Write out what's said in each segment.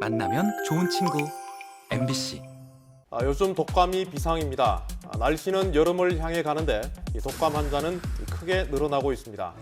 만나면 좋은 친구 MBC. 요즘 독감이 비상입니다. 날씨는 여름을 향해 가는데 이 독감 환자는 크게 늘어나고 있습니다.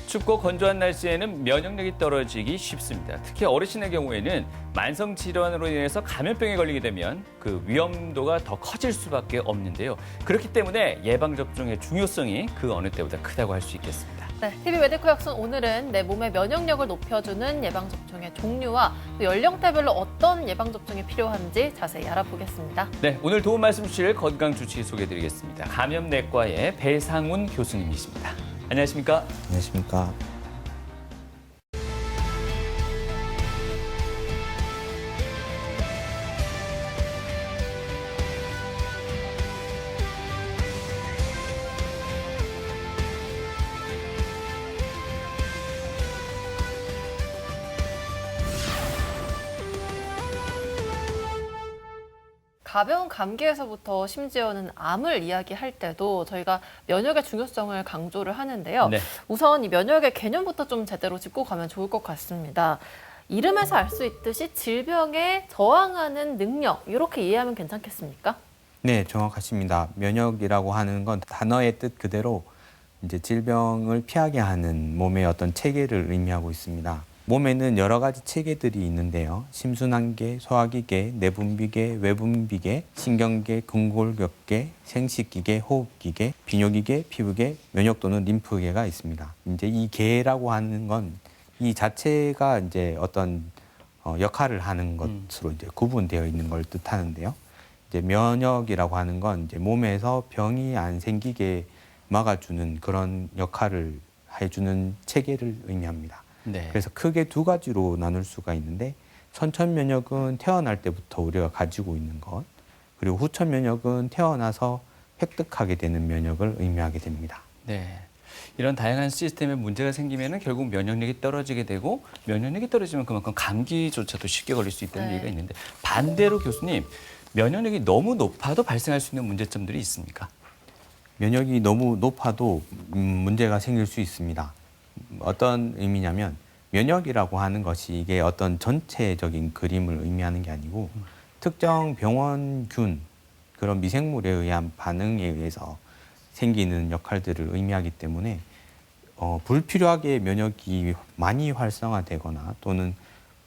춥고 건조한 날씨에는 면역력이 떨어지기 쉽습니다. 특히 어르신의 경우에는 만성 질환으로 인해서 감염병에 걸리게 되면 그 위험도가 더 커질 수밖에 없는데요. 그렇기 때문에 예방접종의 중요성이 그 어느 때보다 크다고 할 수 있겠습니다. 네, TV 메디컬 약선 오늘은 내 몸의 면역력을 높여주는 예방접종의 종류와 또 연령대별로 어떤 예방접종이 필요한지 자세히 알아보겠습니다. 네, 오늘 도움 말씀 주실 건강주치 소개해드리겠습니다. 감염내과의 배상훈 교수님이십니다. 안녕하십니까? 안녕하십니까. 가벼운 감기에서부터 심지어는 암을 이야기할 때도 저희가 면역의 중요성을 강조를 하는데요. 네. 우선 이 면역의 개념부터 좀 제대로 짚고 가면 좋을 것 같습니다. 이름에서 알 수 있듯이 질병에 저항하는 능력, 이렇게 이해하면 괜찮겠습니까? 네, 정확하십니다. 면역이라고 하는 건 단어의 뜻 그대로 이제 질병을 피하게 하는 몸의 어떤 체계를 의미하고 있습니다. 몸에는 여러 가지 체계들이 있는데요. 심순환계, 소화기계, 내분비계, 외분비계, 신경계, 근골격계, 생식기계, 호흡기계, 비뇨기계, 피부계, 면역 또는 림프계가 있습니다. 이제 이 계라고 하는 건 이 자체가 이제 어떤 역할을 하는 것으로 이제 구분되어 있는 걸 뜻하는데요. 이제 면역이라고 하는 건 이제 몸에서 병이 안 생기게 막아주는 그런 역할을 해주는 체계를 의미합니다. 네. 그래서 크게 두 가지로 나눌 수가 있는데 선천 면역은 태어날 때부터 우리가 가지고 있는 것, 그리고 후천 면역은 태어나서 획득하게 되는 면역을 의미하게 됩니다. 네. 이런 다양한 시스템에 문제가 생기면 결국 면역력이 떨어지게 되고 면역력이 떨어지면 그만큼 감기조차도 쉽게 걸릴 수 있다는 네. 얘기가 있는데 반대로 교수님, 면역력이 너무 높아도 발생할 수 있는 문제점들이 있습니까? 면역이 너무 높아도 문제가 생길 수 있습니다. 어떤 의미냐면 면역이라고 하는 것이 이게 어떤 전체적인 그림을 의미하는 게 아니고 특정 병원균, 그런 미생물에 의한 반응에 의해서 생기는 역할들을 의미하기 때문에 불필요하게 면역이 많이 활성화되거나 또는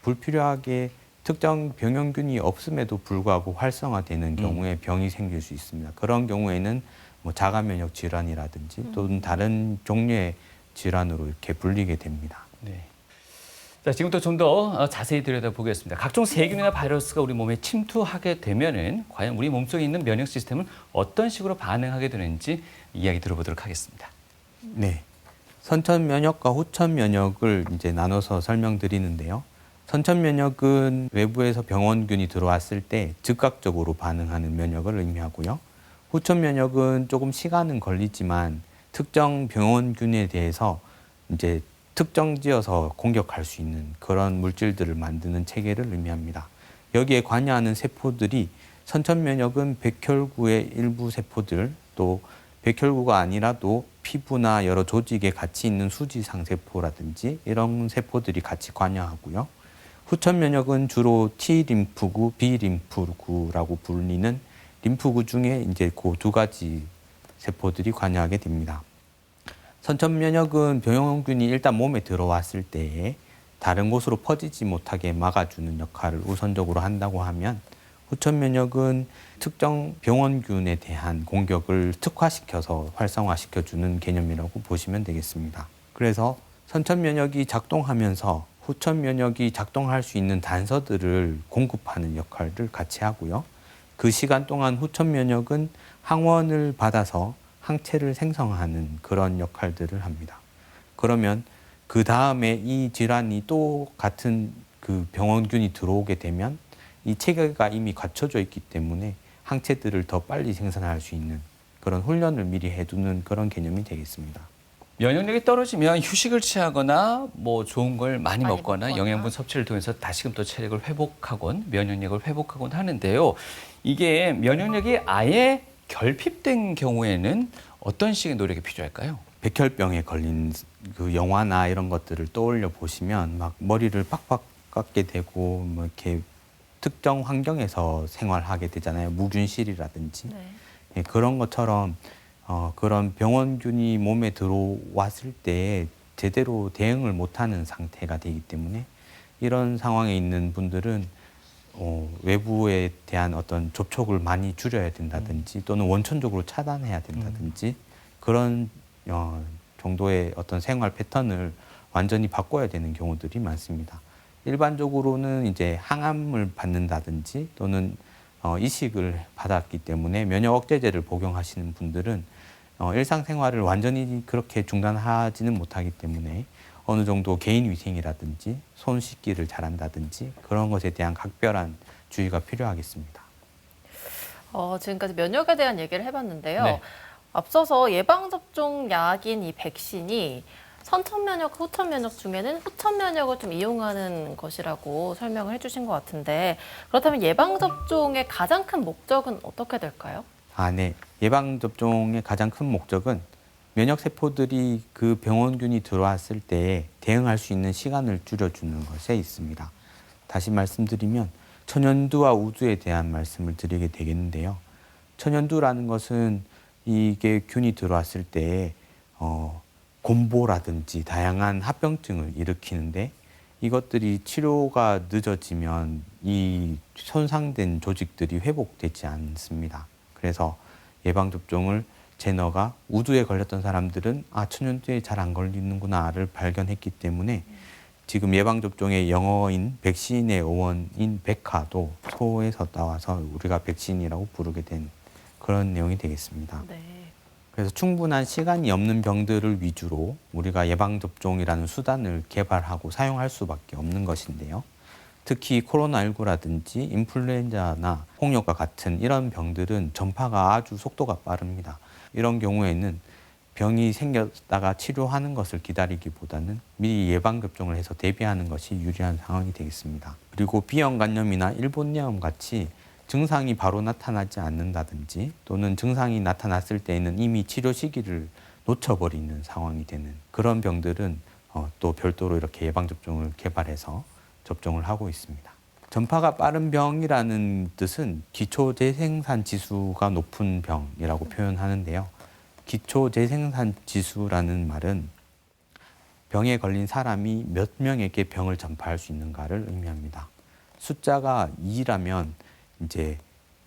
불필요하게 특정 병원균이 없음에도 불구하고 활성화되는 경우에 병이 생길 수 있습니다. 그런 경우에는 뭐 자가 면역 질환이라든지 또는 다른 종류의 질환으로 이렇게 불리게 됩니다. 네. 자, 지금부터 좀 더 자세히 들여다보겠습니다. 각종 세균이나 바이러스가 우리 몸에 침투하게 되면은 과연 우리 몸속에 있는 면역 시스템은 어떤 식으로 반응하게 되는지 이야기 들어보도록 하겠습니다. 네. 선천 면역과 후천 면역을 이제 나눠서 설명드리는데요. 선천 면역은 외부에서 병원균이 들어왔을 때 즉각적으로 반응하는 면역을 의미하고요. 후천 면역은 조금 시간은 걸리지만 특정 병원균에 대해서 이제 특정지어서 공격할 수 있는 그런 물질들을 만드는 체계를 의미합니다. 여기에 관여하는 세포들이 선천 면역은 백혈구의 일부 세포들, 또 백혈구가 아니라도 피부나 여러 조직에 같이 있는 수지상 세포라든지 이런 세포들이 같이 관여하고요. 후천 면역은 주로 T 림프구, B 림프구라고 불리는 림프구 중에 이제 그 두 가지 세포들이 관여하게 됩니다. 선천 면역은 병원균이 일단 몸에 들어왔을 때에 다른 곳으로 퍼지지 못하게 막아주는 역할을 우선적으로 한다고 하면 후천 면역은 특정 병원균에 대한 공격을 특화시켜서 활성화시켜주는 개념이라고 보시면 되겠습니다. 그래서 선천 면역이 작동하면서 후천 면역이 작동할 수 있는 단서들을 공급하는 역할을 같이 하고요. 그 시간 동안 후천 면역은 항원을 받아서 항체를 생성하는 그런 역할들을 합니다. 그러면 그 다음에 이 질환이 또 같은 그 병원균이 들어오게 되면 이 체계가 이미 갖춰져 있기 때문에 항체들을 더 빨리 생산할 수 있는 그런 훈련을 미리 해두는 그런 개념이 되겠습니다. 면역력이 떨어지면 휴식을 취하거나 뭐 좋은 걸 많이 먹거나 먹거나. 영양분 섭취를 통해서 다시금 또 체력을 회복하곤 면역력을 회복하곤 하는데요. 이게 면역력이 아예 결핍된 경우에는 어떤 식의 노력이 필요할까요? 백혈병에 걸린 그 영화나 이런 것들을 떠올려 보시면 막 머리를 팍팍 깎게 되고 뭐 이렇게 특정 환경에서 생활하게 되잖아요. 무균실이라든지. 네. 예, 그런 것처럼 그런 병원균이 몸에 들어왔을 때 제대로 대응을 못하는 상태가 되기 때문에 이런 상황에 있는 분들은 외부에 대한 어떤 접촉을 많이 줄여야 된다든지 또는 원천적으로 차단해야 된다든지 그런 정도의 어떤 생활 패턴을 완전히 바꿔야 되는 경우들이 많습니다. 일반적으로는 이제 항암을 받는다든지 또는 이식을 받았기 때문에 면역 억제제를 복용하시는 분들은 일상생활을 완전히 그렇게 중단하지는 못하기 때문에 어느 정도 개인 위생이라든지 손 씻기를 잘한다든지 그런 것에 대한 각별한 주의가 필요하겠습니다. 지금까지 면역에 대한 얘기를 해봤는데요. 네. 앞서서 예방접종 약인 이 백신이 선천면역, 후천면역 중에는 후천면역을 좀 이용하는 것이라고 설명을 해주신 것 같은데 그렇다면 예방접종의 가장 큰 목적은 어떻게 될까요? 네. 예방접종의 가장 큰 목적은 면역세포들이 그 병원균이 들어왔을 때 대응할 수 있는 시간을 줄여주는 것에 있습니다. 다시 말씀드리면 천연두와 우두에 대한 말씀을 드리게 되겠는데요. 천연두라는 것은 이게 균이 들어왔을 때 곰보라든지 다양한 합병증을 일으키는데 이것들이 치료가 늦어지면 이 손상된 조직들이 회복되지 않습니다. 그래서 예방접종을 제너가 우두에 걸렸던 사람들은 천연두에 잘 안 걸리는구나를 발견했기 때문에 지금 예방접종의 영어인 백신의 어원인 백화도 소에서 나와서 우리가 백신이라고 부르게 된 그런 내용이 되겠습니다. 네. 그래서 충분한 시간이 없는 병들을 위주로 우리가 예방접종이라는 수단을 개발하고 사용할 수밖에 없는 것인데요. 특히 코로나19라든지 인플루엔자나 홍역과 같은 이런 병들은 전파가 아주 속도가 빠릅니다. 이런 경우에는 병이 생겼다가 치료하는 것을 기다리기보다는 미리 예방접종을 해서 대비하는 것이 유리한 상황이 되겠습니다. 그리고 비형 간염이나 일본염 같이 증상이 바로 나타나지 않는다든지 또는 증상이 나타났을 때에는 이미 치료 시기를 놓쳐버리는 상황이 되는 그런 병들은 또 별도로 이렇게 예방접종을 개발해서 접종을 하고 있습니다. 전파가 빠른 병이라는 뜻은 기초재생산 지수가 높은 병이라고 표현하는데요. 기초재생산 지수라는 말은 병에 걸린 사람이 몇 명에게 병을 전파할 수 있는가를 의미합니다. 숫자가 2라면 이제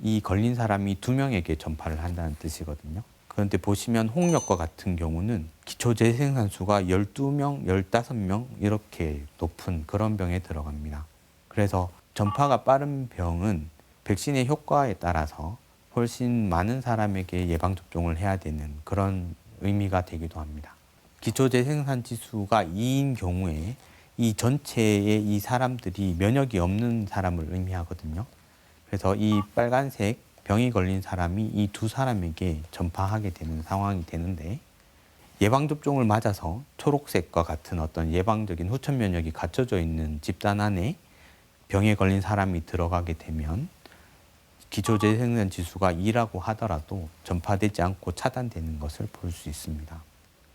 이 걸린 사람이 2명에게 전파를 한다는 뜻이거든요. 그런데 보시면 홍역과 같은 경우는 기초재생산 수가 12명, 15명 이렇게 높은 그런 병에 들어갑니다. 그래서 전파가 빠른 병은 백신의 효과에 따라서 훨씬 많은 사람에게 예방접종을 해야 되는 그런 의미가 되기도 합니다. 기초재생산 지수가 2인 경우에 이 전체의 이 사람들이 면역이 없는 사람을 의미하거든요. 그래서 이 빨간색 병이 걸린 사람이 이 두 사람에게 전파하게 되는 상황이 되는데 예방접종을 맞아서 초록색과 같은 어떤 예방적인 후천 면역이 갖춰져 있는 집단 안에 병에 걸린 사람이 들어가게 되면 기초재생산 지수가 2라고 하더라도 전파되지 않고 차단되는 것을 볼 수 있습니다.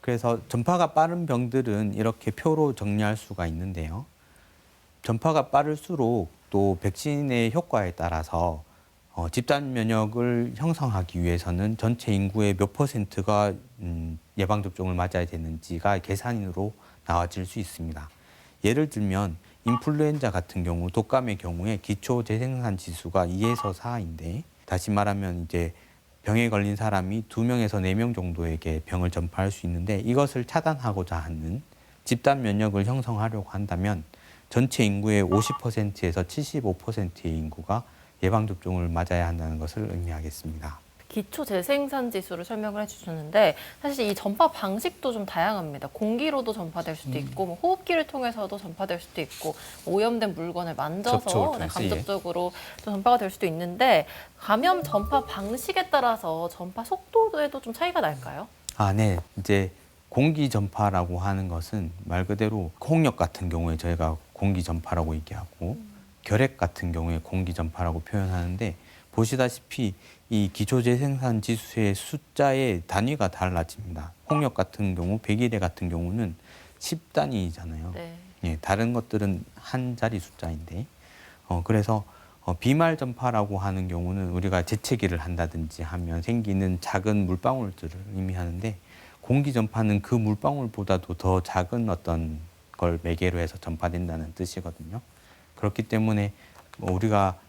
그래서 전파가 빠른 병들은 이렇게 표로 정리할 수가 있는데요. 전파가 빠를수록 또 백신의 효과에 따라서 집단 면역을 형성하기 위해서는 전체 인구의 몇 %가 예방접종을 맞아야 되는지가 계산으로 나와질 수 있습니다. 예를 들면 인플루엔자 같은 경우, 독감의 경우에 기초 재생산 지수가 2에서 4인데 다시 말하면 이제 병에 걸린 사람이 2명에서 4명 정도에게 병을 전파할 수 있는데 이것을 차단하고자 하는 집단 면역을 형성하려고 한다면 전체 인구의 50%에서 75%의 인구가 예방접종을 맞아야 한다는 것을 의미하겠습니다. 기초 재생산 지수를 설명을 해주셨는데 사실 이 전파 방식도 좀 다양합니다. 공기로도 전파될 수도 있고 뭐 호흡기를 통해서도 전파될 수도 있고 오염된 물건을 만져서 접촉을 통해서, 간접적으로 또 전파가 될 수도 있는데 감염 전파 방식에 따라서 전파 속도에도 좀 차이가 날까요? 네. 이제 공기 전파라고 하는 것은 말 그대로 홍역 같은 경우에 저희가 공기 전파라고 얘기하고 결핵 같은 경우에 공기 전파라고 표현하는데 보시다시피 이 기초 재생산 지수의 숫자의 단위가 달라집니다. 홍역 같은 경우, 백일해 같은 경우는 10단위잖아요. 네. 예, 다른 것들은 한 자리 숫자인데 그래서 비말 전파라고 하는 경우는 우리가 재채기를 한다든지 하면 생기는 작은 물방울들을 의미하는데 공기 전파는 그 물방울보다도 더 작은 어떤 걸 매개로 해서 전파된다는 뜻이거든요. 그렇기 때문에 우리가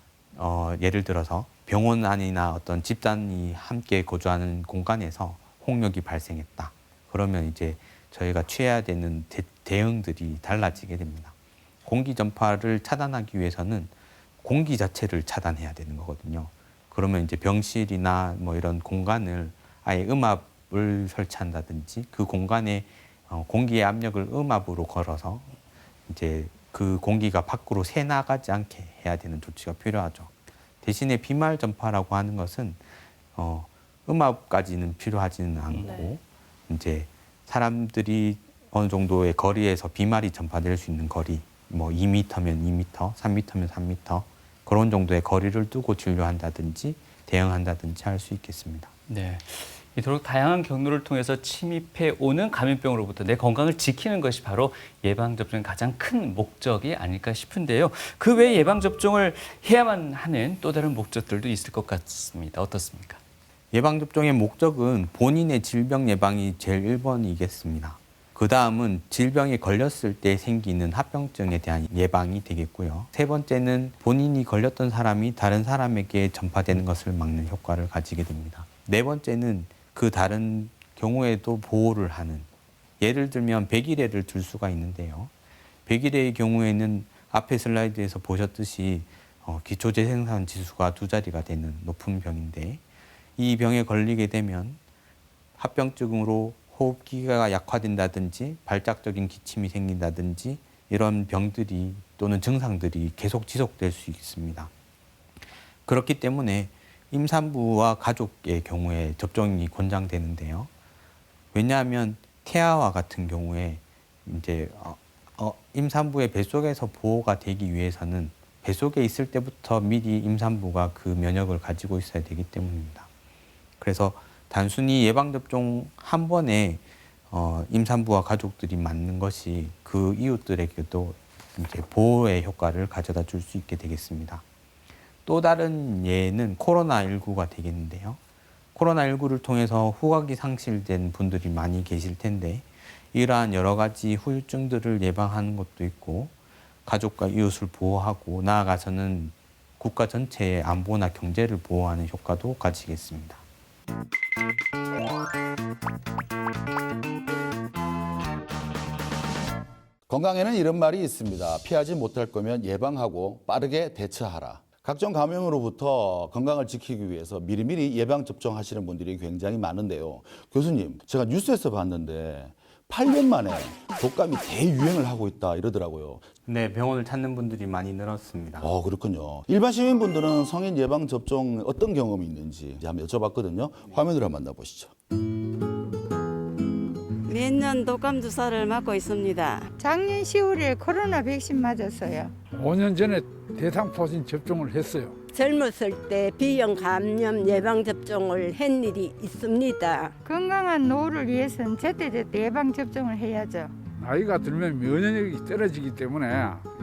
예를 들어서 병원 안이나 어떤 집단이 함께 거주하는 공간에서 홍역이 발생했다. 그러면 이제 저희가 취해야 되는 대응들이 달라지게 됩니다. 공기 전파를 차단하기 위해서는 공기 자체를 차단해야 되는 거거든요. 그러면 이제 병실이나 뭐 이런 공간을 아예 음압을 설치한다든지 그 공간에 공기의 압력을 음압으로 걸어서 이제 그 공기가 밖으로 새 나가지 않게 해야 되는 조치가 필요하죠. 대신에 비말 전파라고 하는 것은 음압까지는 필요하지는 않고 네. 이제 사람들이 어느 정도의 거리에서 비말이 전파될 수 있는 거리, 뭐 2m면 2m, 3m면 3m 그런 정도의 거리를 두고 진료한다든지 대응한다든지 할 수 있겠습니다. 네. 이토록 다양한 경로를 통해서 침입해 오는 감염병으로부터 내 건강을 지키는 것이 바로 예방접종의 가장 큰 목적이 아닐까 싶은데요. 그 외에 예방접종을 해야만 하는 또 다른 목적들도 있을 것 같습니다. 어떻습니까? 예방접종의 목적은 본인의 질병 예방이 제일 1번이겠습니다. 그 다음은 질병에 걸렸을 때 생기는 합병증에 대한 예방이 되겠고요. 세 번째는 본인이 걸렸던 사람이 다른 사람에게 전파되는 것을 막는 효과를 가지게 됩니다. 네 번째는 그 다른 경우에도 보호를 하는, 예를 들면 백일해를 들 수가 있는데요. 백일해의 경우에는 앞에 슬라이드에서 보셨듯이 기초 재생산 지수가 2자리가 되는 높은 병인데 이 병에 걸리게 되면 합병증으로 호흡기가 약화된다든지 발작적인 기침이 생긴다든지 이런 병들이 또는 증상들이 계속 지속될 수 있습니다. 그렇기 때문에 임산부와 가족의 경우에 접종이 권장되는데요. 왜냐하면 태아와 같은 경우에 이제 임산부의 뱃속에서 보호가 되기 위해서는 뱃속에 있을 때부터 미리 임산부가 그 면역을 가지고 있어야 되기 때문입니다. 그래서 단순히 예방접종 한 번에 임산부와 가족들이 맞는 것이 그 이웃들에게도 이제 보호의 효과를 가져다 줄 수 있게 되겠습니다. 또 다른 예는 코로나19가 되겠는데요. 코로나19를 통해서 후각이 상실된 분들이 많이 계실 텐데 이러한 여러 가지 후유증들을 예방하는 것도 있고 가족과 이웃을 보호하고 나아가서는 국가 전체의 안보나 경제를 보호하는 효과도 가지겠습니다. 건강에는 이런 말이 있습니다. 피하지 못할 거면 예방하고 빠르게 대처하라. 각종 감염으로부터 건강을 지키기 위해서 미리미리 예방접종하시는 분들이 굉장히 많은데요. 교수님, 제가 뉴스에서 봤는데 8년 만에 독감이 대유행을 하고 있다 이러더라고요. 네, 병원을 찾는 분들이 많이 늘었습니다. 그렇군요. 일반 시민분들은 성인 예방접종 어떤 경험이 있는지 한번 여쭤봤거든요. 화면으로 한번 만나보시죠. 매년 독감 주사를 맞고 있습니다. 작년 10월에 코로나 백신 맞았어요. 5년 전에 대상포진 접종을 했어요. 젊었을 때 B형 감염 예방접종을 한 일이 있습니다. 건강한 노후를 위해서는 제때제때 예방접종을 해야죠. 나이가 들면 면역력이 떨어지기 때문에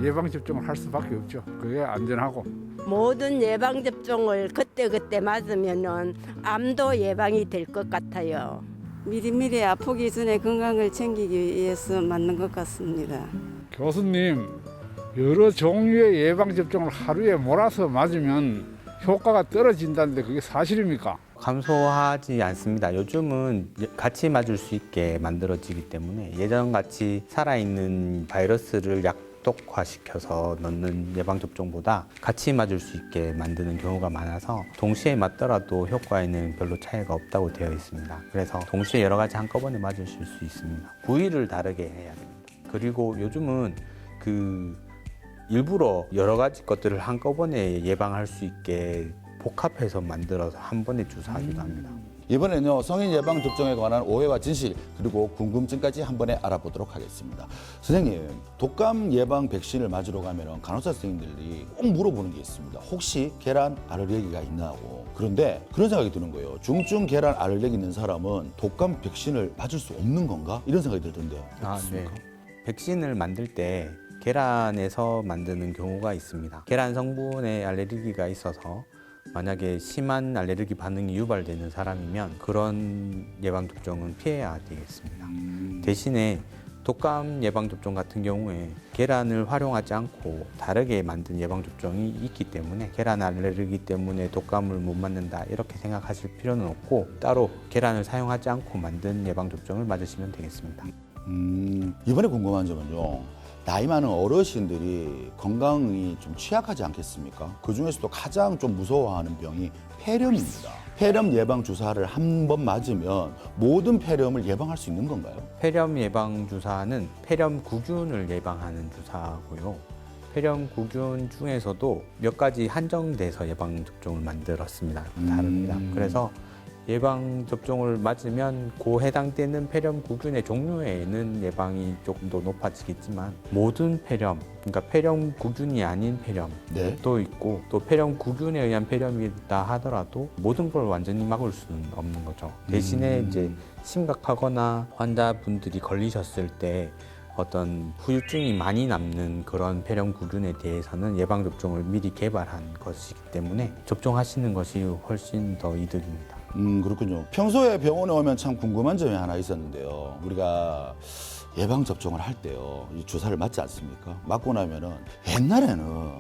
예방접종을 할 수밖에 없죠. 그게 안전하고. 모든 예방접종을 그때그때 맞으면 암도 예방이 될 것 같아요. 미리미리 아프기 전에 건강을 챙기기 위해서 맞는 것 같습니다. 교수님, 여러 종류의 예방접종을 하루에 몰아서 맞으면 효과가 떨어진다는데 그게 사실입니까? 감소하지 않습니다. 요즘은 같이 맞을 수 있게 만들어지기 때문에 예전같이 살아있는 바이러스를 획독화시켜서 넣는 예방접종보다 같이 맞을 수 있게 만드는 경우가 많아서 동시에 맞더라도 효과에는 별로 차이가 없다고 되어 있습니다. 그래서 동시에 여러 가지 한꺼번에 맞으실 수 있습니다. 부위를 다르게 해야 됩니다. 그리고 요즘은 일부러 여러 가지 것들을 한꺼번에 예방할 수 있게 복합해서 만들어서 한 번에 주사하기도 합니다. 이번에는요, 성인 예방 접종에 관한 오해와 진실 그리고 궁금증까지 한 번에 알아보도록 하겠습니다. 선생님, 독감 예방 백신을 맞으러 가면 간호사 선생님들이 꼭 물어보는 게 있습니다. 혹시 계란 알레르기가 있나고. 그런데 그런 생각이 드는 거예요. 중증 계란 알레르기 있는 사람은 독감 백신을 맞을 수 없는 건가? 이런 생각이 들던데요. 네. 백신을 만들 때 계란에서 만드는 경우가 있습니다. 계란 성분에 알레르기가 있어서 만약에 심한 알레르기 반응이 유발되는 사람이면 그런 예방접종은 피해야 되겠습니다. 대신에 독감 예방접종 같은 경우에 계란을 활용하지 않고 다르게 만든 예방접종이 있기 때문에 계란 알레르기 때문에 독감을 못 맞는다 이렇게 생각하실 필요는 없고 따로 계란을 사용하지 않고 만든 예방접종을 맞으시면 되겠습니다. 이번에 궁금한 점은요. 나이 많은 어르신들이 건강이 좀 취약하지 않겠습니까? 그중에서도 가장 좀 무서워하는 병이 폐렴입니다. 폐렴 예방 주사를 한 번 맞으면 모든 폐렴을 예방할 수 있는 건가요? 폐렴 예방 주사는 폐렴 구균을 예방하는 주사고요. 폐렴 구균 중에서도 몇 가지 한정돼서 예방 접종을 만들었습니다. 다릅니다. 그래서 예방 접종을 맞으면 그 해당되는 폐렴 구균의 종류에는 예방이 조금 더 높아지겠지만 모든 폐렴, 그러니까 폐렴 구균이 아닌 폐렴도 있고 또 폐렴 구균에 의한 폐렴이다 하더라도 모든 걸 완전히 막을 수는 없는 거죠. 대신에 이제 심각하거나 환자분들이 걸리셨을 때 어떤 후유증이 많이 남는 그런 폐렴 구균에 대해서는 예방 접종을 미리 개발한 것이기 때문에 접종하시는 것이 훨씬 더 이득입니다. 그렇군요. 평소에 병원에 오면 참 궁금한 점이 하나 있었는데요. 우리가 예방접종을 할 때요, 이 주사를 맞지 않습니까? 맞고 나면은 옛날에는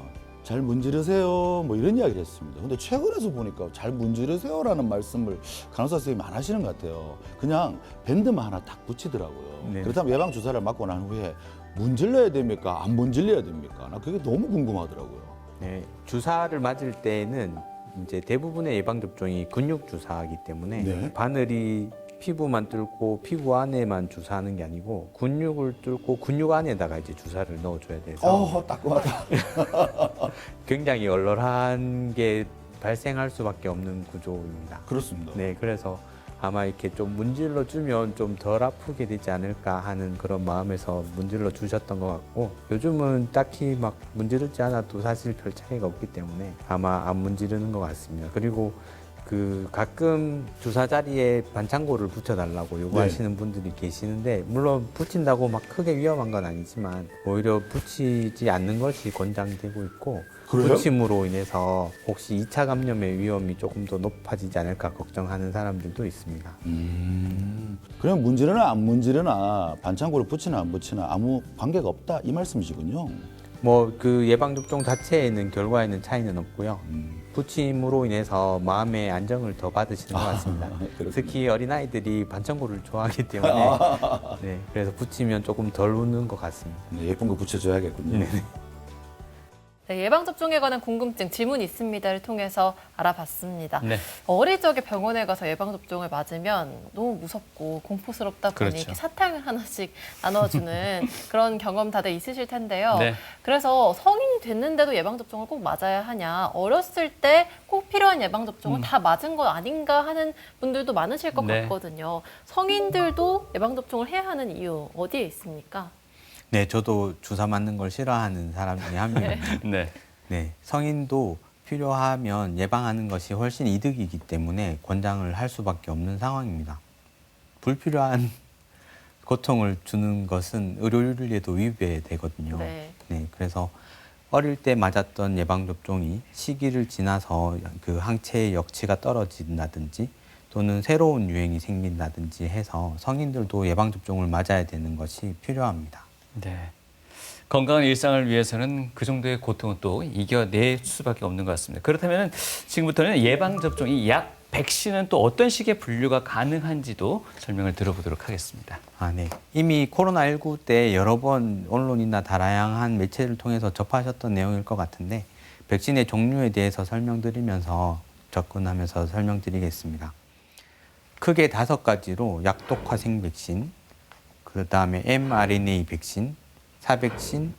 잘 문지르세요 뭐 이런 이야기를 했습니다. 근데 최근에서 보니까 잘 문지르세요라는 말씀을 간호사 선생님이 안 하시는 것 같아요. 그냥 밴드만 하나 딱 붙이더라고요. 네. 그렇다면 예방주사를 맞고 난 후에 문질러야 됩니까? 안 문질러야 됩니까? 나 그게 너무 궁금하더라고요. 네, 주사를 맞을 때는 이제 대부분의 예방 접종이 근육 주사이기 때문에 네. 바늘이 피부만 뚫고 피부 안에만 주사하는 게 아니고 근육을 뚫고 근육 안에다가 이제 주사를 넣어줘야 돼서 따끔하다. 굉장히 얼얼한 게 발생할 수밖에 없는 구조입니다. 그렇습니다. 네, 그래서 아마 이렇게 좀 문질러 주면 좀 덜 아프게 되지 않을까 하는 그런 마음에서 문질러 주셨던 것 같고 요즘은 딱히 막 문지르지 않아도 사실 별 차이가 없기 때문에 아마 안 문지르는 것 같습니다. 그리고 가끔 주사 자리에 반창고를 붙여달라고 요구하시는 분들이 계시는데 물론 붙인다고 막 크게 위험한 건 아니지만 오히려 붙이지 않는 것이 권장되고 있고 그래요? 붙임으로 인해서 혹시 2차 감염의 위험이 조금 더 높아지지 않을까 걱정하는 사람들도 있습니다. 그냥 문지르나 안 문지르나 반창고를 붙이나 안 붙이나 아무 관계가 없다 이 말씀이시군요. 뭐 예방접종 자체에는 결과에는 차이는 없고요. 붙임으로 인해서 마음의 안정을 더 받으시는 것 같습니다. 그렇군요. 특히 어린아이들이 반창고를 좋아하기 때문에 네, 그래서 붙이면 조금 덜 우는 것 같습니다. 네, 예쁜 거 붙여줘야겠군요. 네, 예방접종에 관한 궁금증, 질문 있습니다를 통해서 알아봤습니다. 네. 어릴 적에 병원에 가서 예방접종을 맞으면 너무 무섭고 공포스럽다 보니 그렇죠. 이렇게 사탕을 하나씩 나눠주는 그런 경험 다들 있으실 텐데요. 네. 그래서 성인이 됐는데도 예방접종을 꼭 맞아야 하냐, 어렸을 때 꼭 필요한 예방접종을 다 맞은 거 아닌가 하는 분들도 많으실 것 네. 같거든요. 성인들도 예방접종을 해야 하는 이유 어디에 있습니까? 네, 저도 주사 맞는 걸 싫어하는 사람 중에 한 명입니다. 네. 네, 성인도 필요하면 예방하는 것이 훨씬 이득이기 때문에 권장을 할 수밖에 없는 상황입니다. 불필요한 고통을 주는 것은 의료윤리에도 위배되거든요. 네. 그래서 어릴 때 맞았던 예방접종이 시기를 지나서 항체의 역치가 떨어진다든지 또는 새로운 유행이 생긴다든지 해서 성인들도 예방접종을 맞아야 되는 것이 필요합니다. 네. 건강한 일상을 위해서는 그 정도의 고통은 또 이겨낼 수밖에 없는 것 같습니다. 그렇다면 지금부터는 예방접종이 약 백신은 또 어떤 식의 분류가 가능한지도 설명을 들어보도록 하겠습니다. 네. 이미 코로나19 때 여러 번 언론이나 다양한 매체를 통해서 접하셨던 내용일 것 같은데 백신의 종류에 대해서 설명드리면서 접근하면서 설명드리겠습니다. 크게 5가지로 약독화생 백신, 그 다음에 mRNA 백신, 사백신,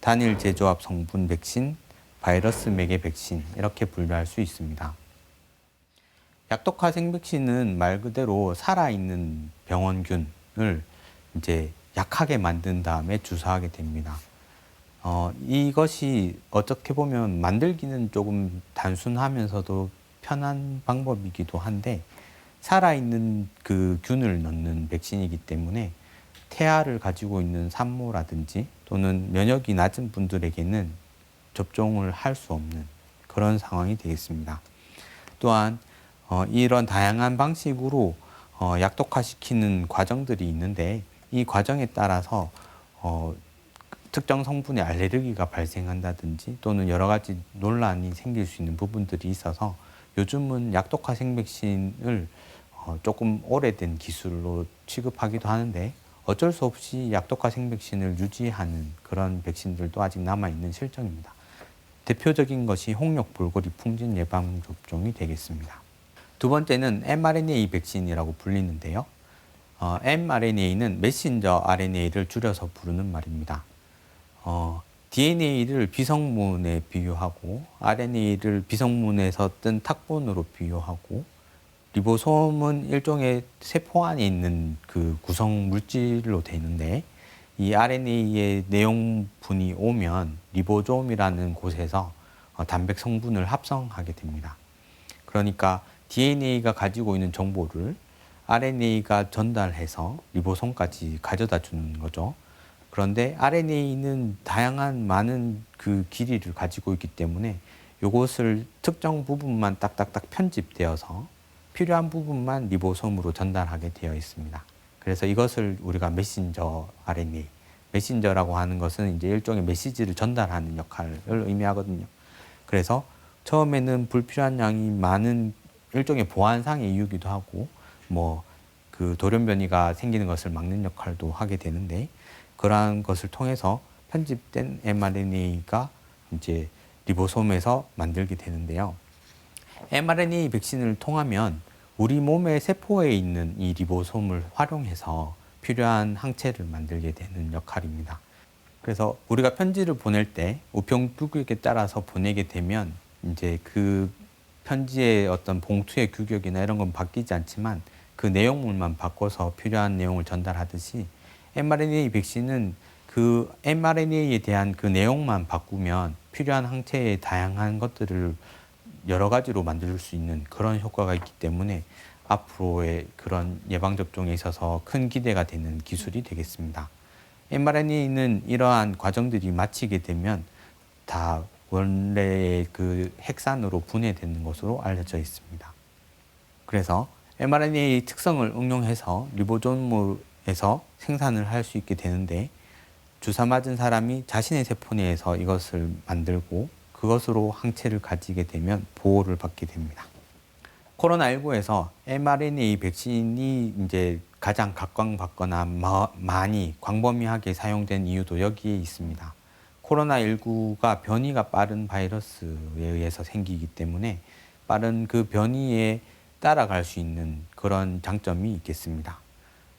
단일 제조합 성분 백신, 바이러스 매개 백신 이렇게 분류할 수 있습니다. 약독화생 백신은 말 그대로 살아있는 병원균을 이제 약하게 만든 다음에 주사하게 됩니다. 이것이 어떻게 보면 만들기는 조금 단순하면서도 편한 방법이기도 한데 살아있는 그 균을 넣는 백신이기 때문에 태아를 가지고 있는 산모라든지 또는 면역이 낮은 분들에게는 접종을 할 수 없는 그런 상황이 되겠습니다. 또한 이런 다양한 방식으로 약독화시키는 과정들이 있는데 이 과정에 따라서 특정 성분에 알레르기가 발생한다든지 또는 여러 가지 논란이 생길 수 있는 부분들이 있어서 요즘은 약독화생 백신을 조금 오래된 기술로 취급하기도 하는데 어쩔 수 없이 약독화생 백신을 유지하는 그런 백신들도 아직 남아있는 실정입니다. 대표적인 것이 홍역 볼고리 풍진 예방 접종이 되겠습니다. 두 번째는 mRNA 백신이라고 불리는데요. mRNA는 메신저 RNA를 줄여서 부르는 말입니다. DNA를 비성문에 비유하고 RNA를 비성문에서 뜬 탁본으로 비유하고 리보솜은 일종의 세포 안에 있는 그 구성 물질로 되는데 이 RNA의 내용분이 오면 리보솜이라는 곳에서 단백 성분을 합성하게 됩니다. 그러니까 DNA가 가지고 있는 정보를 RNA가 전달해서 리보솜까지 가져다 주는 거죠. 그런데 RNA는 다양한 많은 그 길이를 가지고 있기 때문에 이것을 특정 부분만 딱딱딱 편집되어서 필요한 부분만 리보솜으로 전달하게 되어 있습니다. 그래서 이것을 우리가 메신저 RNA, 메신저라고 하는 것은 이제 일종의 메시지를 전달하는 역할을 의미하거든요. 그래서 처음에는 불필요한 양이 많은 일종의 보안상의 이유기도 하고 그 돌연변이가 생기는 것을 막는 역할도 하게 되는데 그러한 것을 통해서 편집된 mRNA가 이제 리보솜에서 만들게 되는데요. mRNA 백신을 통하면 우리 몸의 세포에 있는 이 리보솜을 활용해서 필요한 항체를 만들게 되는 역할입니다. 그래서 우리가 편지를 보낼 때 우편 규격에 따라서 보내게 되면 이제 그 편지의 어떤 봉투의 규격이나 이런 건 바뀌지 않지만 그 내용물만 바꿔서 필요한 내용을 전달하듯이 mRNA 백신은 그 mRNA에 대한 그 내용만 바꾸면 필요한 항체의 다양한 것들을 여러 가지로 만들 수 있는 그런 효과가 있기 때문에 앞으로의 그런 예방접종에 있어서 큰 기대가 되는 기술이 되겠습니다. mRNA는 이러한 과정들이 마치게 되면 다 원래의 그 핵산으로 분해되는 것으로 알려져 있습니다. 그래서 mRNA 특성을 응용해서 리보솜에서 생산을 할 수 있게 되는데 주사 맞은 사람이 자신의 세포 내에서 이것을 만들고 그것으로 항체를 가지게 되면 보호를 받게 됩니다. 코로나19에서 mRNA 백신이 이제 가장 각광받거나 많이 광범위하게 사용된 이유도 여기에 있습니다. 코로나19가 변이가 빠른 바이러스에 의해서 생기기 때문에 빠른 그 변이에 따라갈 수 있는 그런 장점이 있겠습니다.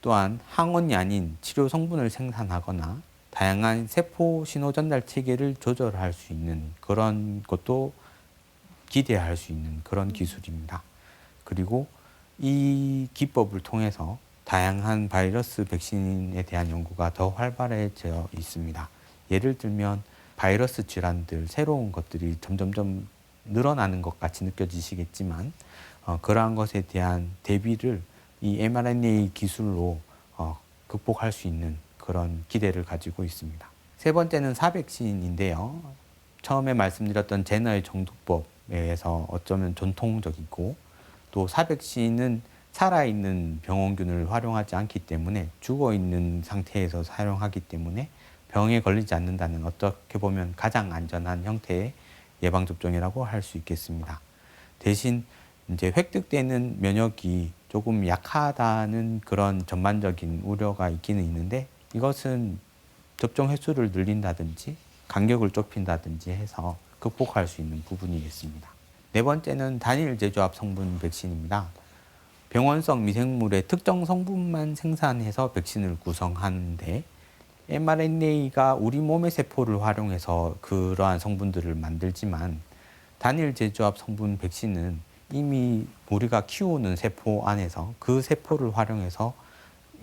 또한 항원이 아닌 치료 성분을 생산하거나 다양한 세포 신호 전달 체계를 조절할 수 있는 그런 것도 기대할 수 있는 그런 기술입니다. 그리고 이 기법을 통해서 다양한 바이러스 백신에 대한 연구가 더 활발해져 있습니다. 예를 들면 바이러스 질환들, 새로운 것들이 점점점 늘어나는 것 같이 느껴지시겠지만 그러한 것에 대한 대비를 이 mRNA 기술로 극복할 수 있는 그런 기대를 가지고 있습니다. 세 번째는 사백신인데요. 처음에 말씀드렸던 제너의 정두법에 의해서 어쩌면 전통적이고 또 사백신은 살아있는 병원균을 활용하지 않기 때문에 죽어있는 상태에서 사용하기 때문에 병에 걸리지 않는다는 어떻게 보면 가장 안전한 형태의 예방접종이라고 할 수 있겠습니다. 대신 이제 획득되는 면역이 조금 약하다는 그런 전반적인 우려가 있기는 있는데 이것은 접종 횟수를 늘린다든지 간격을 좁힌다든지 해서 극복할 수 있는 부분이겠습니다. 네 번째는 단일 제조합 성분 백신입니다. 병원성 미생물의 특정 성분만 생산해서 백신을 구성하는데 mRNA가 우리 몸의 세포를 활용해서 그러한 성분들을 만들지만 단일 제조합 성분 백신은 이미 우리가 키우는 세포 안에서 그 세포를 활용해서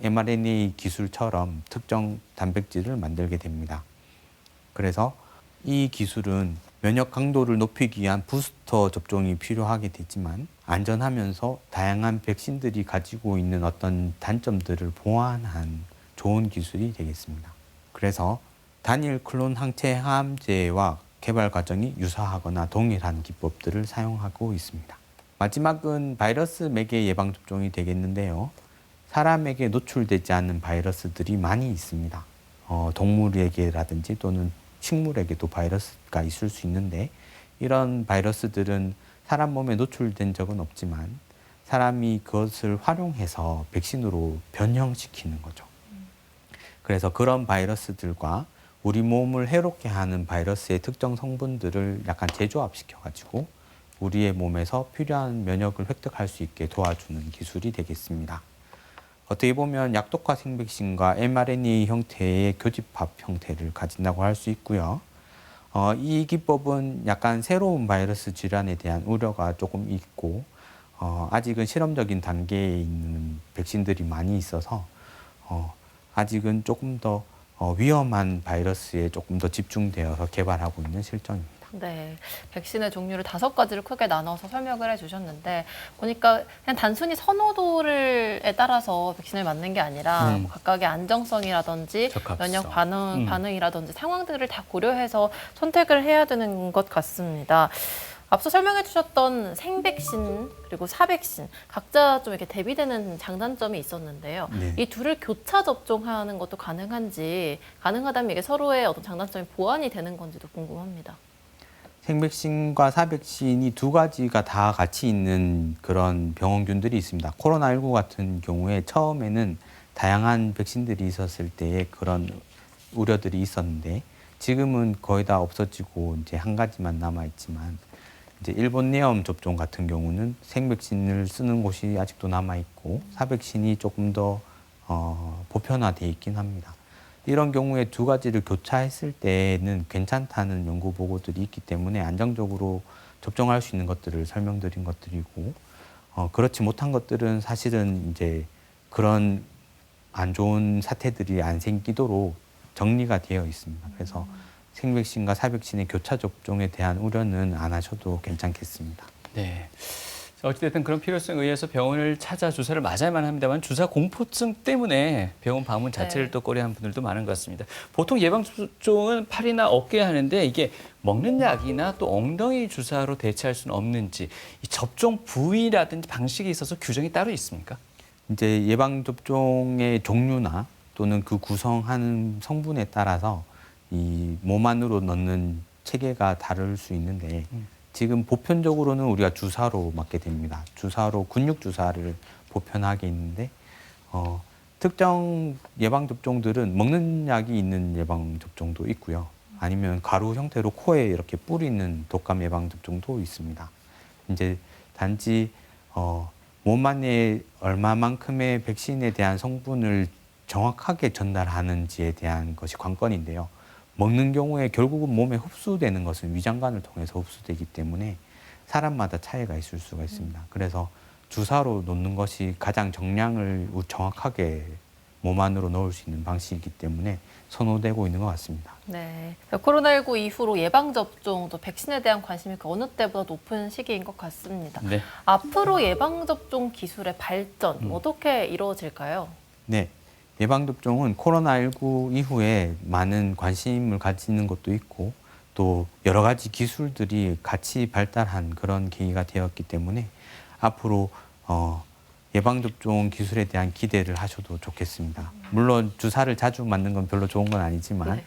mRNA 기술처럼 특정 단백질을 만들게 됩니다. 그래서 이 기술은 면역 강도를 높이기 위한 부스터 접종이 필요하게 되지만 안전하면서 다양한 백신들이 가지고 있는 어떤 단점들을 보완한 좋은 기술이 되겠습니다. 그래서 단일 클론 항체 항암제와 개발 과정이 유사하거나 동일한 기법들을 사용하고 있습니다. 마지막은 바이러스 매개 예방 접종이 되겠는데요. 사람에게 노출되지 않는 바이러스들이 많이 있습니다. 동물에게라든지 또는 식물에게도 바이러스가 있을 수 있는데 이런 바이러스들은 사람 몸에 노출된 적은 없지만 사람이 그것을 활용해서 백신으로 변형시키는 거죠. 그래서 그런 바이러스들과 우리 몸을 해롭게 하는 바이러스의 특정 성분들을 약간 재조합시켜가지고 우리의 몸에서 필요한 면역을 획득할 수 있게 도와주는 기술이 되겠습니다. 어떻게 보면 약독화 생백신과 mRNA 형태의 교집합 형태를 가진다고 할 수 있고요. 이 기법은 약간 새로운 바이러스 질환에 대한 우려가 조금 있고 아직은 실험적인 단계에 있는 백신들이 많이 있어서 아직은 조금 더 위험한 바이러스에 조금 더 집중되어서 개발하고 있는 실정입니다. 네, 백신의 종류를 5가지를 크게 나눠서 설명을 해주셨는데 보니까 그냥 단순히 선호도에 따라서 백신을 맞는 게 아니라 뭐 각각의 안정성이라든지 적합성. 면역 반응이라든지 상황들을 다 고려해서 선택을 해야 되는 것 같습니다. 앞서 설명해 주셨던 생백신 그리고 사백신 각자 좀 이렇게 대비되는 장단점이 있었는데요. 네. 이 둘을 교차 접종하는 것도 가능한지 가능하다면 이게 서로의 어떤 장단점이 보완이 되는 건지도 궁금합니다. 생백신과 사백신이 두 가지가 다 같이 있는 그런 병원균들이 있습니다. 코로나19 같은 경우에 처음에는 다양한 백신들이 있었을 때에 그런 우려들이 있었는데 지금은 거의 다 없어지고 이제 한 가지만 남아 있지만 이제 일본 내염 접종 같은 경우는 생백신을 쓰는 곳이 아직도 남아 있고 사백신이 조금 더 보편화돼 있긴 합니다. 이런 경우에 두 가지를 교차했을 때는 괜찮다는 연구 보고들이 있기 때문에 안정적으로 접종할 수 있는 것들을 설명드린 것들이고 그렇지 못한 것들은 사실은 이제 그런 안 좋은 사태들이 안 생기도록 정리가 되어 있습니다. 그래서 생백신과 사백신의 교차 접종에 대한 우려는 안 하셔도 괜찮겠습니다. 네. 어찌됐든 그런 필요성에 의해서 병원을 찾아 주사를 맞아야만 합니다만 주사 공포증 때문에 병원 방문 자체를 또 꺼려하는 분들도 많은 것 같습니다. 보통 예방접종은 팔이나 어깨에 하는데 이게 먹는 약이나 또 엉덩이 주사로 대체할 수는 없는지 이 접종 부위라든지 방식에 있어서 규정이 따로 있습니까? 이제 예방접종의 종류나 또는 그 구성하는 성분에 따라서 이 몸 안으로 넣는 체계가 다를 수 있는데 지금 보편적으로는 우리가 주사로 맞게 됩니다. 주사로 근육 주사를 보편하게 있는데 특정 예방 접종들은 먹는 약이 있는 예방 접종도 있고요. 아니면 가루 형태로 코에 이렇게 뿌리는 독감 예방 접종도 있습니다. 이제 단지 몸 안에 얼마만큼의 백신에 대한 성분을 정확하게 전달하는지에 대한 것이 관건인데요. 먹는 경우에 결국은 몸에 흡수되는 것은 위장관을 통해서 흡수되기 때문에 사람마다 차이가 있을 수가 있습니다. 그래서 주사로 놓는 것이 가장 정량을 정확하게 몸 안으로 넣을 수 있는 방식이기 때문에 선호되고 있는 것 같습니다. 네, 코로나19 이후로 예방접종 또 백신에 대한 관심이 그 어느 때보다 높은 시기인 것 같습니다. 네. 앞으로 예방접종 기술의 발전 어떻게 이루어질까요? 네. 예방접종은 코로나19 이후에 많은 관심을 가지는 것도 있고 또 여러 가지 기술들이 같이 발달한 그런 계기가 되었기 때문에 앞으로 예방접종 기술에 대한 기대를 하셔도 좋겠습니다. 물론 주사를 자주 맞는 건 별로 좋은 건 아니지만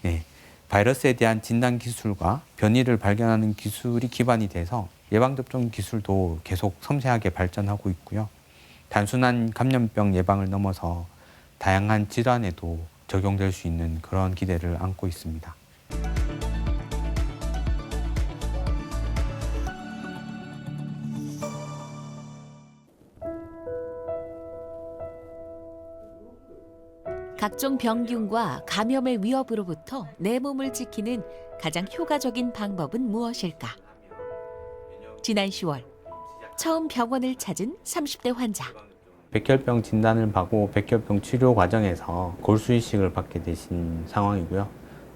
네, 바이러스에 대한 진단 기술과 변이를 발견하는 기술이 기반이 돼서 예방접종 기술도 계속 섬세하게 발전하고 있고요. 단순한 감염병 예방을 넘어서 다양한 질환에도 적용될 수 있는 그런 기대를 안고 있습니다. 각종 병균과 감염의 위협으로부터 내 몸을 지키는 가장 효과적인 방법은 무엇일까? 지난 10월 처음 병원을 찾은 30대 환자. 백혈병 진단을 받고 백혈병 치료 과정에서 골수이식을 받게 되신 상황이고요.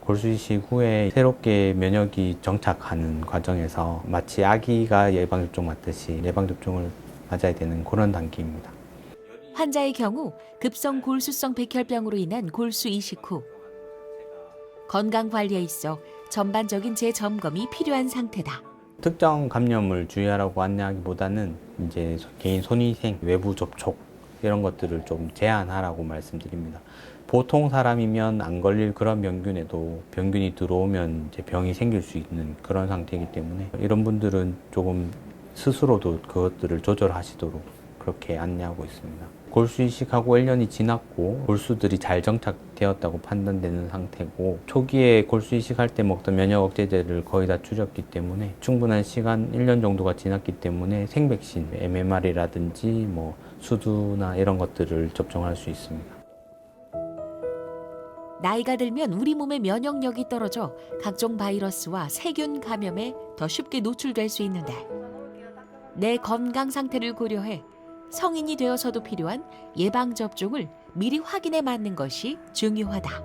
골수이식 후에 새롭게 면역이 정착하는 과정에서 마치 아기가 예방접종 맞듯이 예방접종을 맞아야 되는 그런 단계입니다. 환자의 경우 급성 골수성 백혈병으로 인한 골수 이식 후 건강 관리에 있어 전반적인 재점검이 필요한 상태다. 특정 감염을 주의하라고 안내하기보다는 이제 개인 손위생, 외부 접촉 이런 것들을 좀 제한하라고 말씀드립니다. 보통 사람이면 안 걸릴 그런 병균에도 병균이 들어오면 이제 병이 생길 수 있는 그런 상태이기 때문에 이런 분들은 조금 스스로도 그것들을 조절하시도록 그렇게 안내하고 있습니다. 골수 이식하고 1년이 지났고 골수들이 잘 정착되었다고 판단되는 상태고 초기에 골수 이식할 때 먹던 면역 억제제를 거의 다 줄였기 때문에 충분한 시간 1년 정도가 지났기 때문에 생백신, MMR이라든지 뭐 수두나 이런 것들을 접종할 수 있습니다. 나이가 들면 우리 몸의 면역력이 떨어져 각종 바이러스와 세균 감염에 더 쉽게 노출될 수 있는데 내 건강 상태를 고려해 성인이 되어서도 필요한 예방접종을 미리 확인해 맞는 것이 중요하다.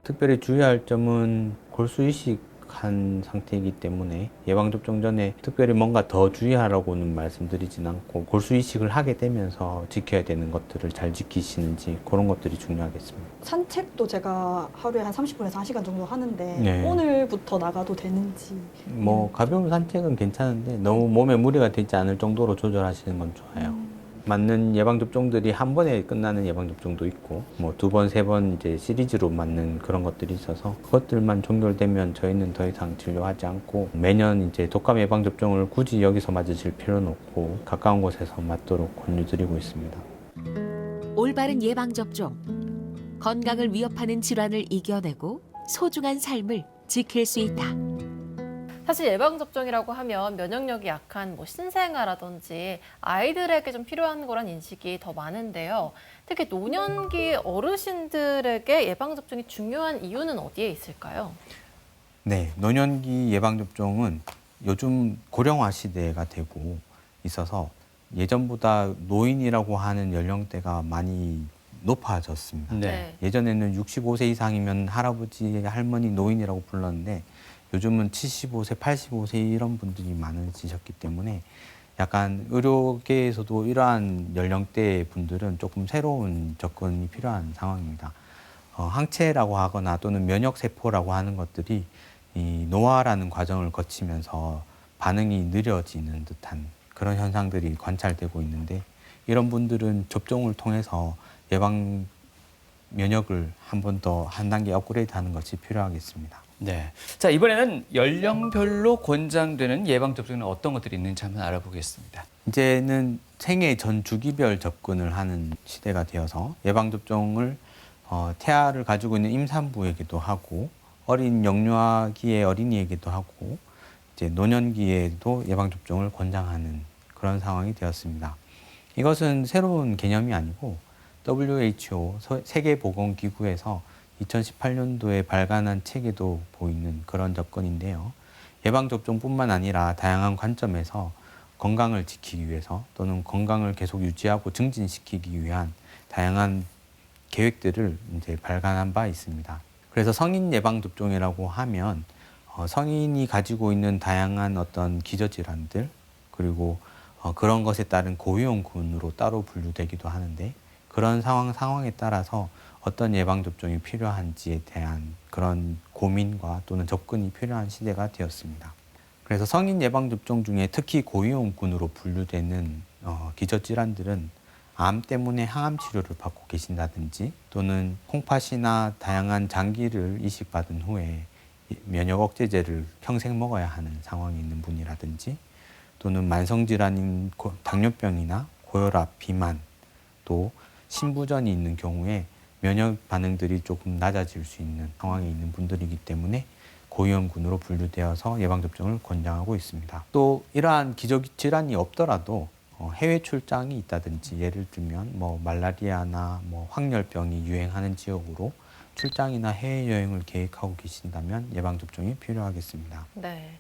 특별히 주의할 점은 골수 이식한 상태이기 때문에 예방접종 전에 특별히 뭔가 더 주의하라고는 말씀드리진 않고 골수 이식을 하게 되면서 지켜야 되는 것들을 잘 지키시는지 그런 것들이 중요하겠습니다. 산책도 제가 하루에 한 30분에서 1시간 정도 하는데 네. 오늘부터 나가도 되는지. 뭐 가벼운 산책은 괜찮은데 너무 몸에 무리가 되지 않을 정도로 조절하시는 건 좋아요. 맞는 예방접종들이 한 번에 끝나는 예방접종도 있고 뭐 2번, 3번 이제 시리즈로 맞는 그런 것들이 있어서 그것들만 종결되면 저희는 더 이상 진료하지 않고 매년 이제 독감 예방접종을 굳이 여기서 맞으실 필요는 없고 가까운 곳에서 맞도록 권유드리고 있습니다. 올바른 예방접종, 건강을 위협하는 질환을 이겨내고 소중한 삶을 지킬 수 있다. 사실 예방접종이라고 하면 면역력이 약한 뭐 신생아라든지 아이들에게 좀 필요한 거란 인식이 더 많은데요. 특히 노년기 어르신들에게 예방접종이 중요한 이유는 어디에 있을까요? 네, 노년기 예방접종은 요즘 고령화 시대가 되고 있어서 예전보다 노인이라고 하는 연령대가 많이 높아졌습니다. 네. 예전에는 65세 이상이면 할아버지, 할머니, 노인이라고 불렀는데 요즘은 75세, 85세 이런 분들이 많아지셨기 때문에 약간 의료계에서도 이러한 연령대 분들은 조금 새로운 접근이 필요한 상황입니다. 항체라고 하거나 또는 면역세포라고 하는 것들이 이 노화라는 과정을 거치면서 반응이 느려지는 듯한 그런 현상들이 관찰되고 있는데 이런 분들은 접종을 통해서 예방 면역을 한 번 더 한 단계 업그레이드하는 것이 필요하겠습니다. 네. 자, 이번에는 연령별로 권장되는 예방접종은 어떤 것들이 있는지 한번 알아보겠습니다. 이제는 생애 전 주기별 접근을 하는 시대가 되어서 예방접종을 태아를 가지고 있는 임산부에게도 하고 어린 영유아기의 어린이에게도 하고 이제 노년기에도 예방접종을 권장하는 그런 상황이 되었습니다. 이것은 새로운 개념이 아니고 WHO 세계보건기구에서 2018년도에 발간한 책에도 보이는 그런 접근인데요. 예방접종뿐만 아니라 다양한 관점에서 건강을 지키기 위해서 또는 건강을 계속 유지하고 증진시키기 위한 다양한 계획들을 이제 발간한 바 있습니다. 그래서 성인 예방접종이라고 하면 성인이 가지고 있는 다양한 어떤 기저질환들 그리고 그런 것에 따른 고위험군으로 따로 분류되기도 하는데 그런 상황에 따라서 어떤 예방접종이 필요한지에 대한 그런 고민과 또는 접근이 필요한 시대가 되었습니다. 그래서 성인 예방접종 중에 특히 고위험군으로 분류되는 기저질환들은 암 때문에 항암 치료를 받고 계신다든지 또는 콩팥이나 다양한 장기를 이식받은 후에 면역 억제제를 평생 먹어야 하는 상황이 있는 분이라든지 또는 만성질환인 당뇨병이나 고혈압, 비만, 또 신부전이 있는 경우에 면역 반응들이 조금 낮아질 수 있는 상황에 있는 분들이기 때문에 고위험군으로 분류되어서 예방접종을 권장하고 있습니다. 또 이러한 기저귀 질환이 없더라도 해외 출장이 있다든지 예를 들면 뭐 말라리아나 뭐 황열병이 유행하는 지역으로 출장이나 해외여행을 계획하고 계신다면 예방접종이 필요하겠습니다. 네.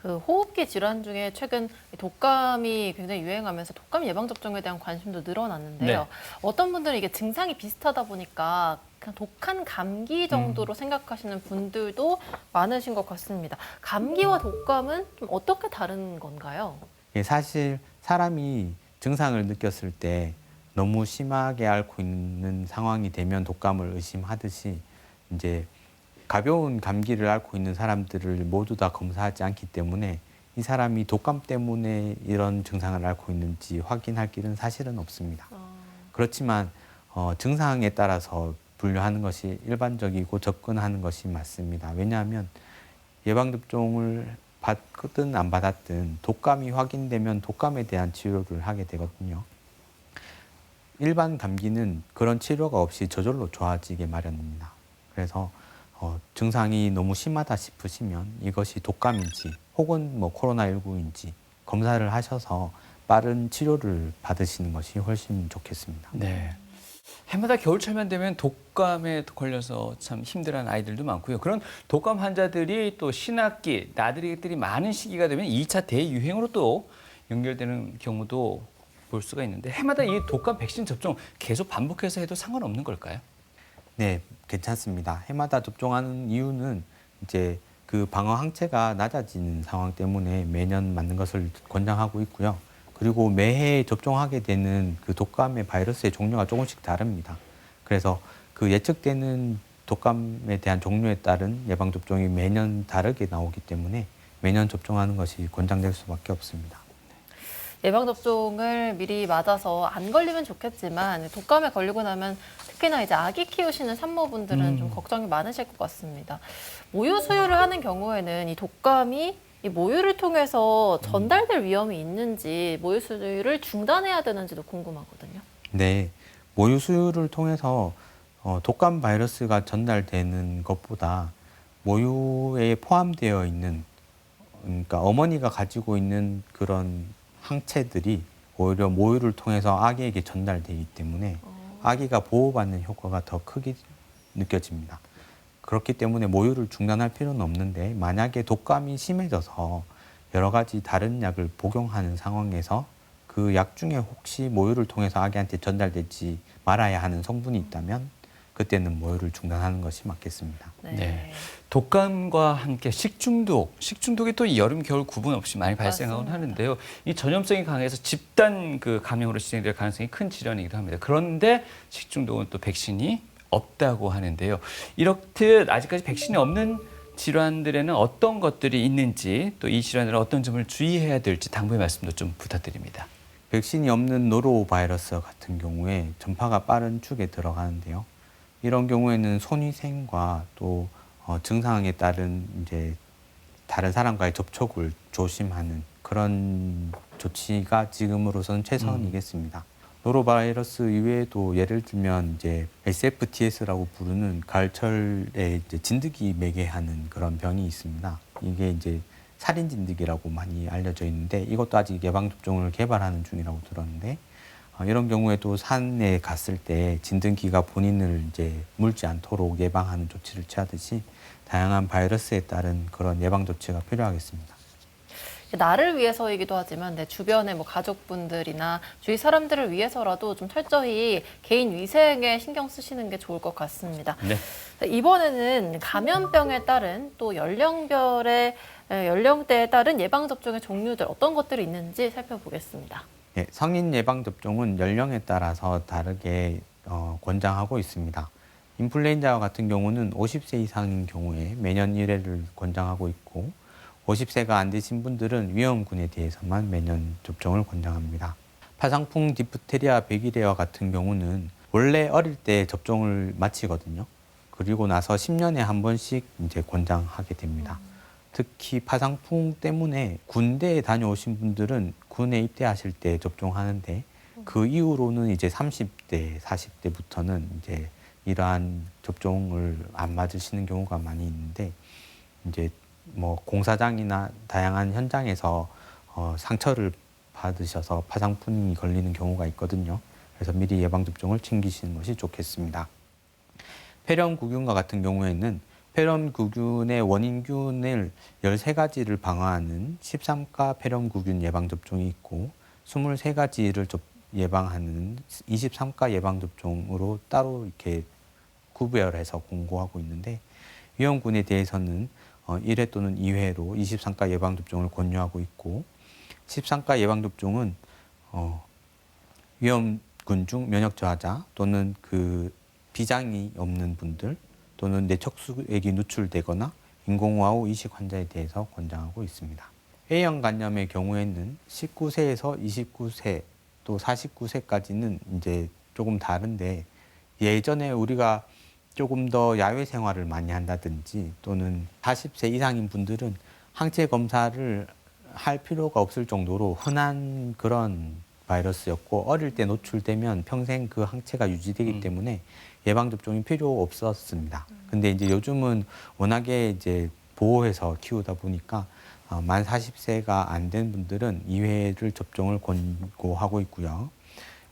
그 호흡기 질환 중에 최근 독감이 굉장히 유행하면서 독감 예방접종에 대한 관심도 늘어났는데요. 네. 어떤 분들은 이게 증상이 비슷하다 보니까 그냥 독한 감기 정도로 생각하시는 분들도 많으신 것 같습니다. 감기와 독감은 좀 어떻게 다른 건가요? 예, 사실 사람이 증상을 느꼈을 때 너무 심하게 앓고 있는 상황이 되면 독감을 의심하듯이 이제 가벼운 감기를 앓고 있는 사람들을 모두 다 검사하지 않기 때문에 이 사람이 독감 때문에 이런 증상을 앓고 있는지 확인할 길은 사실은 없습니다. 그렇지만 증상에 따라서 분류하는 것이 일반적이고 접근하는 것이 맞습니다. 왜냐하면 예방접종을 받든 안 받았든 독감이 확인되면 독감에 대한 치료를 하게 되거든요. 일반 감기는 그런 치료가 없이 저절로 좋아지게 마련입니다. 그래서 증상이 너무 심하다 싶으시면 이것이 독감인지 혹은 뭐 코로나19인지 검사를 하셔서 빠른 치료를 받으시는 것이 훨씬 좋겠습니다. 네. 해마다 겨울철만 되면 독감에 걸려서 참 힘들어하는 아이들도 많고요. 그런 독감 환자들이 또 신학기, 나들이들이 많은 시기가 되면 2차 대유행으로 또 연결되는 경우도 볼 수가 있는데 해마다 이 독감 백신 접종 계속 반복해서 해도 상관없는 걸까요? 네, 괜찮습니다. 해마다 접종하는 이유는 이제 그 방어 항체가 낮아지는 상황 때문에 매년 맞는 것을 권장하고 있고요. 그리고 매해 접종하게 되는 그 독감의 바이러스의 종류가 조금씩 다릅니다. 그래서 그 예측되는 독감에 대한 종류에 따른 예방접종이 매년 다르게 나오기 때문에 매년 접종하는 것이 권장될 수밖에 없습니다. 예방접종을 미리 맞아서 안 걸리면 좋겠지만 독감에 걸리고 나면 특히나 이제 아기 키우시는 산모분들은 좀 걱정이 많으실 것 같습니다. 모유 수유를 하는 경우에는 이 독감이 이 모유를 통해서 전달될 위험이 있는지 모유 수유를 중단해야 되는지도 궁금하거든요. 네, 모유 수유를 통해서 독감 바이러스가 전달되는 것보다 모유에 포함되어 있는 그러니까 어머니가 가지고 있는 그런 항체들이 오히려 모유를 통해서 아기에게 전달되기 때문에 아기가 보호받는 효과가 더 크게 느껴집니다. 그렇기 때문에 모유를 중단할 필요는 없는데 만약에 독감이 심해져서 여러 가지 다른 약을 복용하는 상황에서 그 약 중에 혹시 모유를 통해서 아기한테 전달되지 말아야 하는 성분이 있다면 그때는 모유를 중단하는 것이 맞겠습니다. 네. 독감과 함께 식중독이 또 이 여름, 겨울 구분 없이 많이 발생하곤 하는데요. 이 전염성이 강해서 집단 그 감염으로 진행될 가능성이 큰 질환이기도 합니다. 그런데 식중독은 또 백신이 없다고 하는데요. 이렇듯 아직까지 백신이 없는 질환들에는 어떤 것들이 있는지 또 이 질환들은 어떤 점을 주의해야 될지 당부의 말씀도 좀 부탁드립니다. 백신이 없는 노로바이러스 같은 경우에 전파가 빠른 축에 들어가는데요. 이런 경우에는 손위생과 또 증상에 따른 이제 다른 사람과의 접촉을 조심하는 그런 조치가 지금으로서는 최선이겠습니다. 노로바이러스 이외에도 예를 들면 이제 SFTS라고 부르는 가을철에 이제 진드기 매개하는 그런 병이 있습니다. 이게 이제 살인 진드기라고 많이 알려져 있는데 이것도 아직 예방 접종을 개발하는 중이라고 들었는데 이런 경우에도 산에 갔을 때 진드기가 본인을 이제 물지 않도록 예방하는 조치를 취하듯이 다양한 바이러스에 따른 그런 예방 조치가 필요하겠습니다. 나를 위해서이기도 하지만 내 주변의 뭐 가족분들이나 주위 사람들을 위해서라도 좀 철저히 개인 위생에 신경 쓰시는 게 좋을 것 같습니다. 네. 이번에는 감염병에 따른 또 연령대에 따른 예방접종의 종류들 어떤 것들이 있는지 살펴보겠습니다. 네, 성인 예방접종은 연령에 따라서 다르게 권장하고 있습니다. 인플루엔자와 같은 경우는 50세 이상인 경우에 매년 1회를 권장하고 있고 50세가 안 되신 분들은 위험군에 대해서만 매년 접종을 권장합니다. 파상풍 디프테리아 백일해와 같은 경우는 원래 어릴 때 접종을 마치거든요. 그리고 나서 10년에 한 번씩 이제 권장하게 됩니다. 특히 파상풍 때문에 군대에 다녀오신 분들은 군에 입대하실 때 접종하는데 그 이후로는 이제 30대, 40대부터는 이제 이러한 접종을 안 맞으시는 경우가 많이 있는데 이제 뭐 공사장이나 다양한 현장에서 상처를 받으셔서 파상풍이 걸리는 경우가 있거든요. 그래서 미리 예방접종을 챙기시는 것이 좋겠습니다. 폐렴구균과 같은 경우에는 폐렴구균의 원인균을 13가지를 방어하는 13가 폐렴구균 예방접종이 있고 23가지를 예방하는 23가 예방접종으로 따로 이렇게 구별해서 공고하고 있는데 위험군에 대해서는 1회 또는 2회로 23가 예방접종을 권유하고 있고 13가 예방접종은 위험군 중 면역저하자 또는 그 비장이 없는 분들 또는 뇌척수액이 누출되거나 인공호화 후 이식 환자에 대해서 권장하고 있습니다. A형 간염의 경우에는 19세에서 29세 또 49세까지는 이제 조금 다른데 예전에 우리가 조금 더 야외 생활을 많이 한다든지 또는 40세 이상인 분들은 항체 검사를 할 필요가 없을 정도로 흔한 그런 바이러스였고 어릴 때 노출되면 평생 그 항체가 유지되기 때문에 예방접종이 필요 없었습니다. 근데 이제 요즘은 워낙에 이제 보호해서 키우다 보니까 만 40세가 안 된 분들은 2회를 접종을 권고하고 있고요.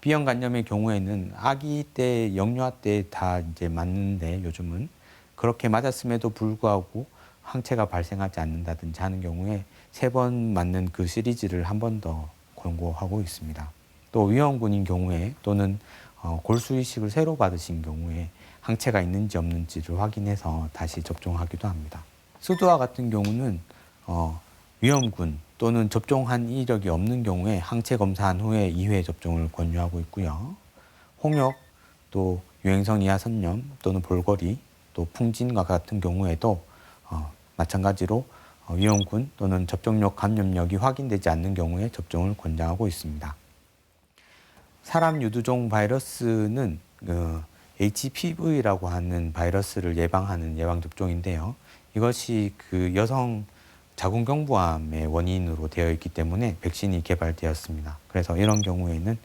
B형 간염의 경우에는 아기 때, 영유아 때 다 이제 맞는데 요즘은 그렇게 맞았음에도 불구하고 항체가 발생하지 않는다든지 하는 경우에 3번 맞는 그 시리즈를 한 번 더 권고하고 있습니다. 또 위험군인 경우에 또는 골수 이식을 새로 받으신 경우에 항체가 있는지 없는지를 확인해서 다시 접종하기도 합니다. 수두와 같은 경우는 위험군 또는 접종한 이력이 없는 경우에 항체 검사한 후에 2회 접종을 권유하고 있고요. 홍역, 또 유행성 이하선염 또는 볼거리, 또 풍진과 같은 경우에도 마찬가지로 위험군 또는 접종력 감염력이 확인되지 않는 경우에 접종을 권장하고 있습니다. 사람 유두종 바이러스는 HPV라고 하는 바이러스를 예방하는 예방접종인데요. 이것이 그 여성 자궁경부암의 원인으로 되어 있기 때문에 백신이 개발되었습니다. 그래서 이런 경우에는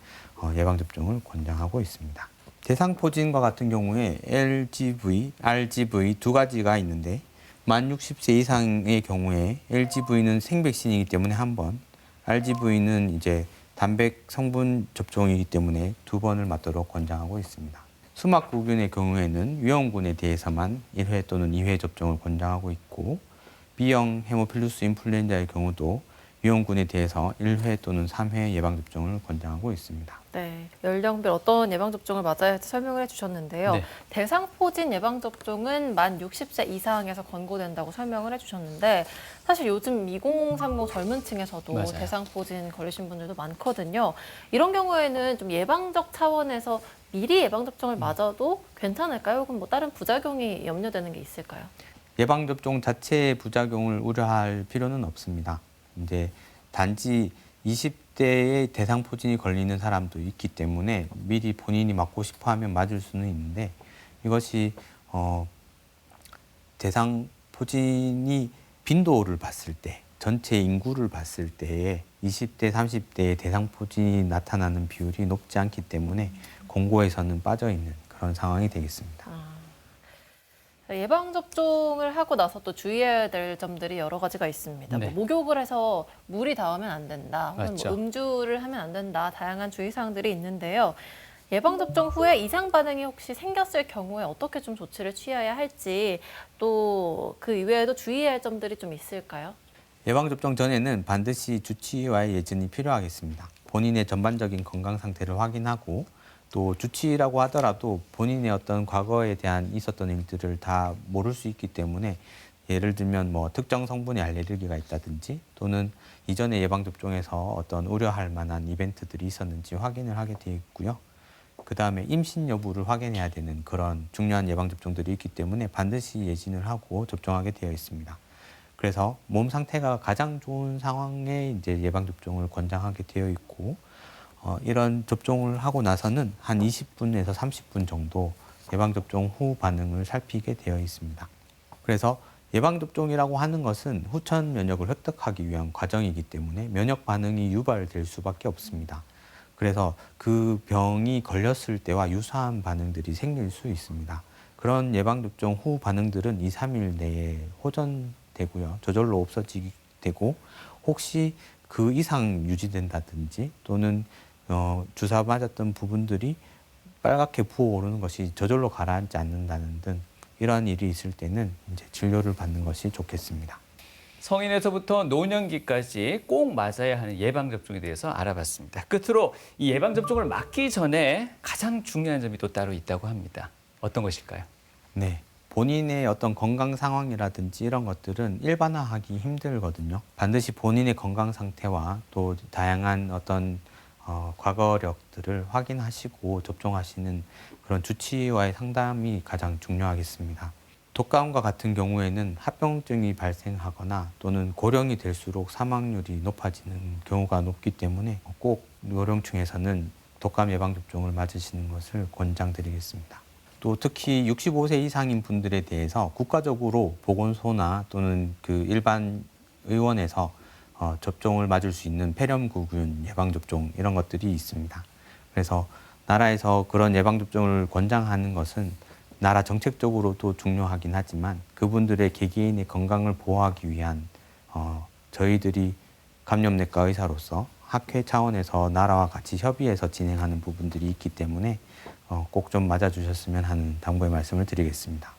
예방접종을 권장하고 있습니다. 대상포진과 같은 경우에 LGV, RGV 두 가지가 있는데 만 60세 이상의 경우에 LGV는 생백신이기 때문에 한 번, RGV는 이제 단백 성분 접종이기 때문에 2번을 맞도록 권장하고 있습니다. 수막구균의 경우에는 위험군에 대해서만 1회 또는 2회 접종을 권장하고 있고 B형 헤모필루스 인플루엔자의 경우도 위험군에 대해서 1회 또는 3회 예방접종을 권장하고 있습니다. 네, 연령별 어떤 예방접종을 맞아야 할지 설명을 해주셨는데요. 네. 대상포진 예방접종은 만 60세 이상에서 권고된다고 설명을 해주셨는데 사실 요즘 2030 젊은 층에서도 맞아요. 대상포진 걸리신 분들도 많거든요. 이런 경우에는 좀 예방적 차원에서 미리 예방접종을 맞아도 괜찮을까요? 혹은 뭐 다른 부작용이 염려되는 게 있을까요? 예방접종 자체의 부작용을 우려할 필요는 없습니다. 이제 단지 20대에 대상포진이 걸리는 사람도 있기 때문에 미리 본인이 맞고 싶어 하면 맞을 수는 있는데 이것이 대상포진이 빈도를 봤을 때 전체 인구를 봤을 때에 20대, 30대에 대상포진이 나타나는 비율이 높지 않기 때문에 공고에서는 빠져 있는 그런 상황이 되겠습니다. 예방접종을 하고 나서 또 주의해야 될 점들이 여러 가지가 있습니다. 네. 뭐 목욕을 해서 물이 닿으면 안 된다, 혹은 맞죠. 뭐 음주를 하면 안 된다, 다양한 주의사항들이 있는데요. 예방접종 후에 이상 반응이 혹시 생겼을 경우에 어떻게 좀 조치를 취해야 할지 또 그 이외에도 주의해야 할 점들이 좀 있을까요? 예방접종 전에는 반드시 주치의와의 예진이 필요하겠습니다. 본인의 전반적인 건강 상태를 확인하고 또 주치의라고 하더라도 본인의 어떤 과거에 대한 있었던 일들을 다 모를 수 있기 때문에 예를 들면 뭐 특정 성분에 알레르기가 있다든지 또는 이전에 예방접종에서 어떤 우려할 만한 이벤트들이 있었는지 확인을 하게 되어 있고요. 그다음에 임신 여부를 확인해야 되는 그런 중요한 예방접종들이 있기 때문에 반드시 예진을 하고 접종하게 되어 있습니다. 그래서 몸 상태가 가장 좋은 상황에 이제 예방접종을 권장하게 되어 있고 이런 접종을 하고 나서는 한 20분에서 30분 정도 예방접종 후 반응을 살피게 되어 있습니다. 그래서 예방접종이라고 하는 것은 후천 면역을 획득하기 위한 과정이기 때문에 면역 반응이 유발될 수밖에 없습니다. 그래서 그 병이 걸렸을 때와 유사한 반응들이 생길 수 있습니다. 그런 예방접종 후 반응들은 2, 3일 내에 호전되고요. 저절로 없어지게 되고 혹시 그 이상 유지된다든지 또는 주사 맞았던 부분들이 빨갛게 부어오르는 것이 저절로 가라앉지 않는다는 등 이러한 일이 있을 때는 이제 진료를 받는 것이 좋겠습니다. 성인에서부터 노년기까지 꼭 맞아야 하는 예방접종에 대해서 알아봤습니다. 끝으로 이 예방접종을 맞기 전에 가장 중요한 점이 또 따로 있다고 합니다. 어떤 것일까요? 네. 본인의 어떤 건강 상황이라든지 이런 것들은 일반화하기 힘들거든요. 반드시 본인의 건강 상태와 또 다양한 어떤 과거력들을 확인하시고 접종하시는 그런 주치의와의 상담이 가장 중요하겠습니다. 독감과 같은 경우에는 합병증이 발생하거나 또는 고령이 될수록 사망률이 높아지는 경우가 높기 때문에 꼭 고령층에서는 독감 예방접종을 맞으시는 것을 권장드리겠습니다. 또 특히 65세 이상인 분들에 대해서 국가적으로 보건소나 또는 그 일반 의원에서 접종을 맞을 수 있는 폐렴구균 예방접종 이런 것들이 있습니다. 그래서 나라에서 그런 예방접종을 권장하는 것은 나라 정책적으로도 중요하긴 하지만 그분들의 개개인의 건강을 보호하기 위한 저희들이 감염내과 의사로서 학회 차원에서 나라와 같이 협의해서 진행하는 부분들이 있기 때문에 꼭 좀 맞아주셨으면 하는 당부의 말씀을 드리겠습니다.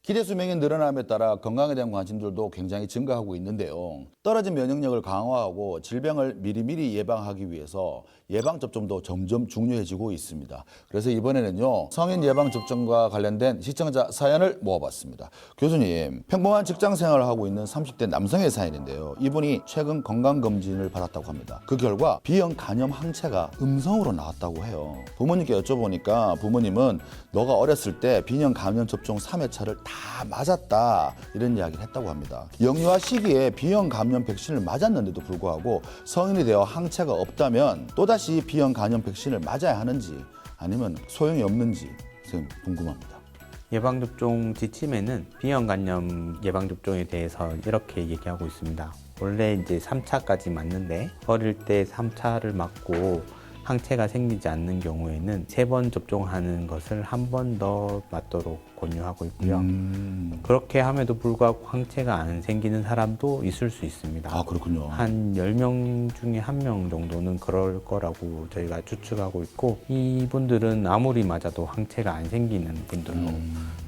기대 수명이 늘어남에 따라 건강에 대한 관심들도 굉장히 증가하고 있는데요. 떨어진 면역력을 강화하고 질병을 미리미리 예방하기 위해서 예방접종도 점점 중요해지고 있습니다. 그래서 이번에는요, 성인 예방접종과 관련된 시청자 사연을 모아봤습니다. 교수님, 평범한 직장생활을 하고 있는 30대 남성의 사연인데요. 이분이 최근 건강검진을 받았다고 합니다. 그 결과 B형 간염 항체가 음성으로 나왔다고 해요. 부모님께 여쭤보니까 부모님은 너가 어렸을 때 B형 간염 접종 3회차를 다 맞았다 이런 이야기를 했다고 합니다. 영유아 시기에 B형 감염 백신을 맞았는데도 불구하고 성인이 되어 항체가 없다면 또다시 B형 간염 백신을 맞아야 하는지 아니면 소용이 없는지 궁금합니다. 예방접종 지침에는 B형 간염 예방접종에 대해서 이렇게 얘기하고 있습니다. 원래 이제 3차까지 맞는데 어릴 때 3차를 맞고 항체가 생기지 않는 경우에는 3번 접종하는 것을 한 번 더 맞도록 권유하고 있고요. 그렇게 함에도 불구하고 항체가 안 생기는 사람도 있을 수 있습니다. 아, 그렇군요. 한 10명 중에 1명 정도는 그럴 거라고 저희가 추측하고 있고 이분들은 아무리 맞아도 항체가 안 생기는 분들로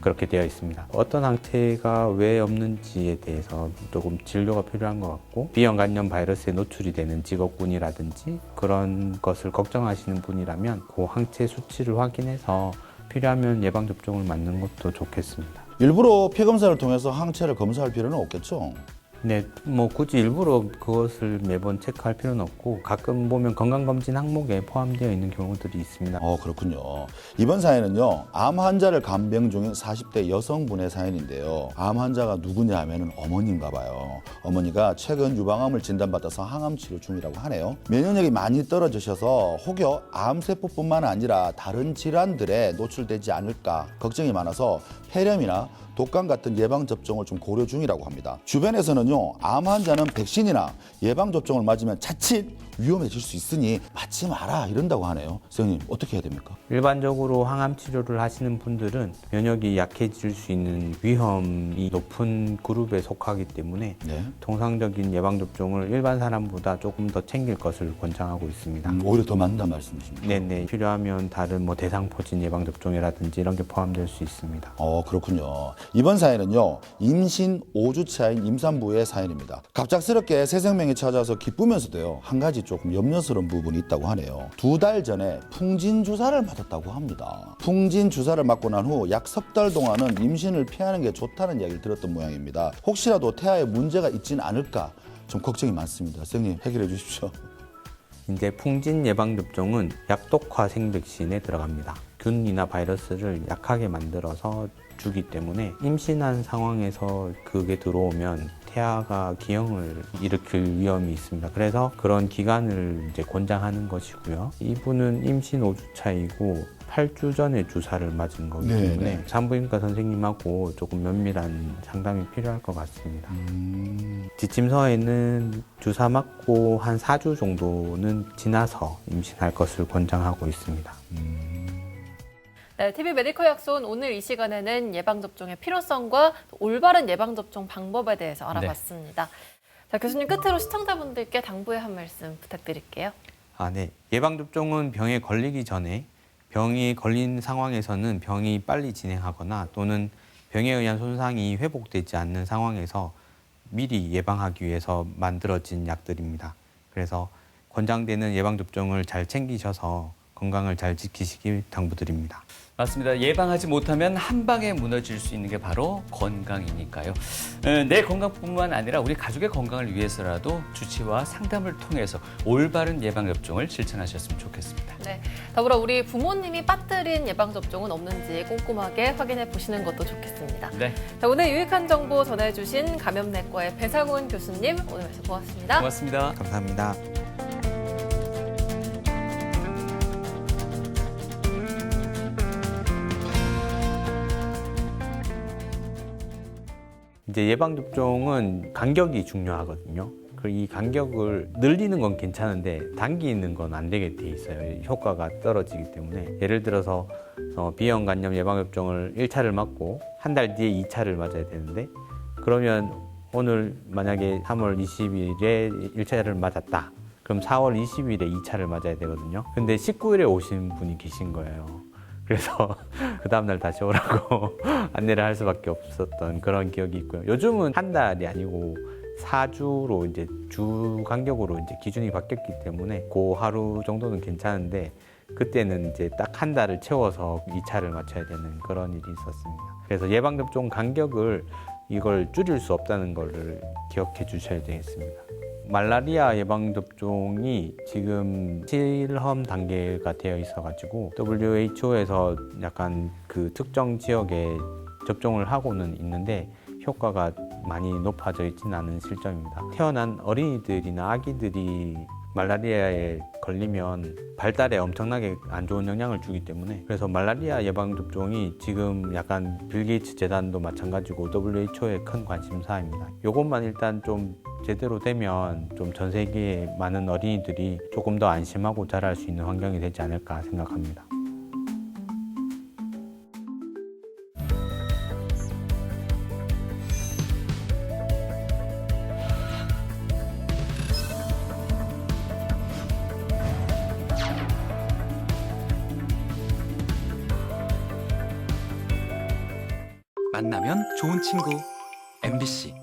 그렇게 되어 있습니다. 어떤 항체가 왜 없는지에 대해서 조금 진료가 필요한 것 같고 B형 간염 바이러스에 노출이 되는 직업군이라든지 그런 것을 걱정하시는 분이라면 그 항체 수치를 확인해서 필요하면 예방접종을 맞는 것도 좋겠습니다. 일부러 피검사를 통해서 항체를 검사할 필요는 없겠죠? 네, 뭐 굳이 일부러 그것을 매번 체크할 필요는 없고 가끔 보면 건강검진 항목에 포함되어 있는 경우들이 있습니다. 그렇군요. 이번 사연은요, 암 환자를 간병 중인 40대 여성분의 사연인데요. 암 환자가 누구냐 하면 어머니인가 봐요. 어머니가 최근 유방암을 진단받아서 항암 치료 중이라고 하네요. 면역력이 많이 떨어지셔서 혹여 암세포뿐만 아니라 다른 질환들에 노출되지 않을까 걱정이 많아서 폐렴이나 독감 같은 예방접종을 좀 고려 중이라고 합니다. 주변에서는요, 암 환자는 백신이나 예방접종을 맞으면 자칫 위험해질 수 있으니 맞지 마라 이런다고 하네요. 선생님, 어떻게 해야 됩니까? 일반적으로 항암 치료를 하시는 분들은 면역이 약해질 수 있는 위험이 높은 그룹에 속하기 때문에 통상적인 예방접종을 일반 사람보다 조금 더 챙길 것을 권장하고 있습니다. 오히려 더 맞는다는 말씀이십니까? 네네. 필요하면 다른 대상포진 예방접종이라든지 이런 게 포함될 수 있습니다. 그렇군요. 이번 사연은요, 임신 5주차인 임산부의 사연입니다. 갑작스럽게 새 생명이 찾아와서 기쁘면서도요, 한 가지 조금 염려스러운 부분이 있다고 하네요. 2달 전에 풍진 주사를 맞았다고 합니다. 풍진 주사를 맞고 난 후 약 석 달 동안은 임신을 피하는 게 좋다는 이야기를 들었던 모양입니다. 혹시라도 태아에 문제가 있지는 않을까 좀 걱정이 많습니다. 선생님, 해결해 주십시오. 이제 풍진 예방접종은 약독화 생백신에 들어갑니다. 균이나 바이러스를 약하게 만들어서 주기 때문에 임신한 상황에서 그게 들어오면 태아가 기형을 일으킬 위험이 있습니다. 그래서 그런 기간을 이제 권장하는 것이고요. 이분은 임신 5주 차이고 8주 전에 주사를 맞은 거기 때문에 산부인과 선생님하고 조금 면밀한 상담이 필요할 것 같습니다. 지침서에는 주사 맞고 한 4주 정도는 지나서 임신할 것을 권장하고 있습니다. 네, TV 메디컬 약손 오늘 이 시간에는 예방접종의 필요성과 올바른 예방접종 방법에 대해서 알아봤습니다. 자, 교수님 끝으로 시청자분들께 당부의 한 말씀 부탁드릴게요. 네. 예방접종은 병에 걸리기 전에 병이 걸린 상황에서는 병이 빨리 진행하거나 또는 병에 의한 손상이 회복되지 않는 상황에서 미리 예방하기 위해서 만들어진 약들입니다. 그래서 권장되는 예방접종을 잘 챙기셔서 건강을 잘 지키시길 당부드립니다. 맞습니다. 예방하지 못하면 한 방에 무너질 수 있는 게 바로 건강이니까요. 내 건강뿐만 아니라 우리 가족의 건강을 위해서라도 주치와 상담을 통해서 올바른 예방접종을 실천하셨으면 좋겠습니다. 네, 더불어 우리 부모님이 빠뜨린 예방접종은 없는지 꼼꼼하게 확인해 보시는 것도 좋겠습니다. 네. 자, 오늘 유익한 정보 전해주신 감염내과의 배상훈 교수님, 오늘 말씀 고맙습니다. 고맙습니다. 감사합니다. 이제 예방접종은 간격이 중요하거든요. 이 간격을 늘리는 건 괜찮은데 당기는 건 안 되게 돼 있어요. 효과가 떨어지기 때문에. 예를 들어서 B형 간염 예방접종을 1차를 맞고 한 달 뒤에 2차를 맞아야 되는데 그러면 오늘 만약에 3월 20일에 1차를 맞았다. 그럼 4월 20일에 2차를 맞아야 되거든요. 근데 19일에 오신 분이 계신 거예요. 그래서 그 다음날 다시 오라고 안내를 할 수밖에 없었던 그런 기억이 있고요. 요즘은 한 달이 아니고 4주로 이제 주 간격으로 이제 기준이 바뀌었기 때문에 그 하루 정도는 괜찮은데 그때는 이제 딱 한 달을 채워서 2차를 맞춰야 되는 그런 일이 있었습니다. 그래서 예방접종 간격을 이걸 줄일 수 없다는 거를 기억해 주셔야 되겠습니다. 말라리아 예방접종이 지금 실험 단계가 되어 있어가지고 WHO에서 약간 그 특정 지역에 접종을 하고는 있는데 효과가 많이 높아져 있지는 않은 실정입니다. 태어난 어린이들이나 아기들이 말라리아에 걸리면 발달에 엄청나게 안 좋은 영향을 주기 때문에 그래서 말라리아 예방접종이 지금 약간 빌 게이츠 재단도 마찬가지고 WHO의 큰 관심사입니다. 이것만 일단 좀 제대로 되면 좀 전 세계의 많은 어린이들이 조금 더 안심하고 자랄 수 있는 환경이 되지 않을까 생각합니다. 만나면 좋은 친구 MBC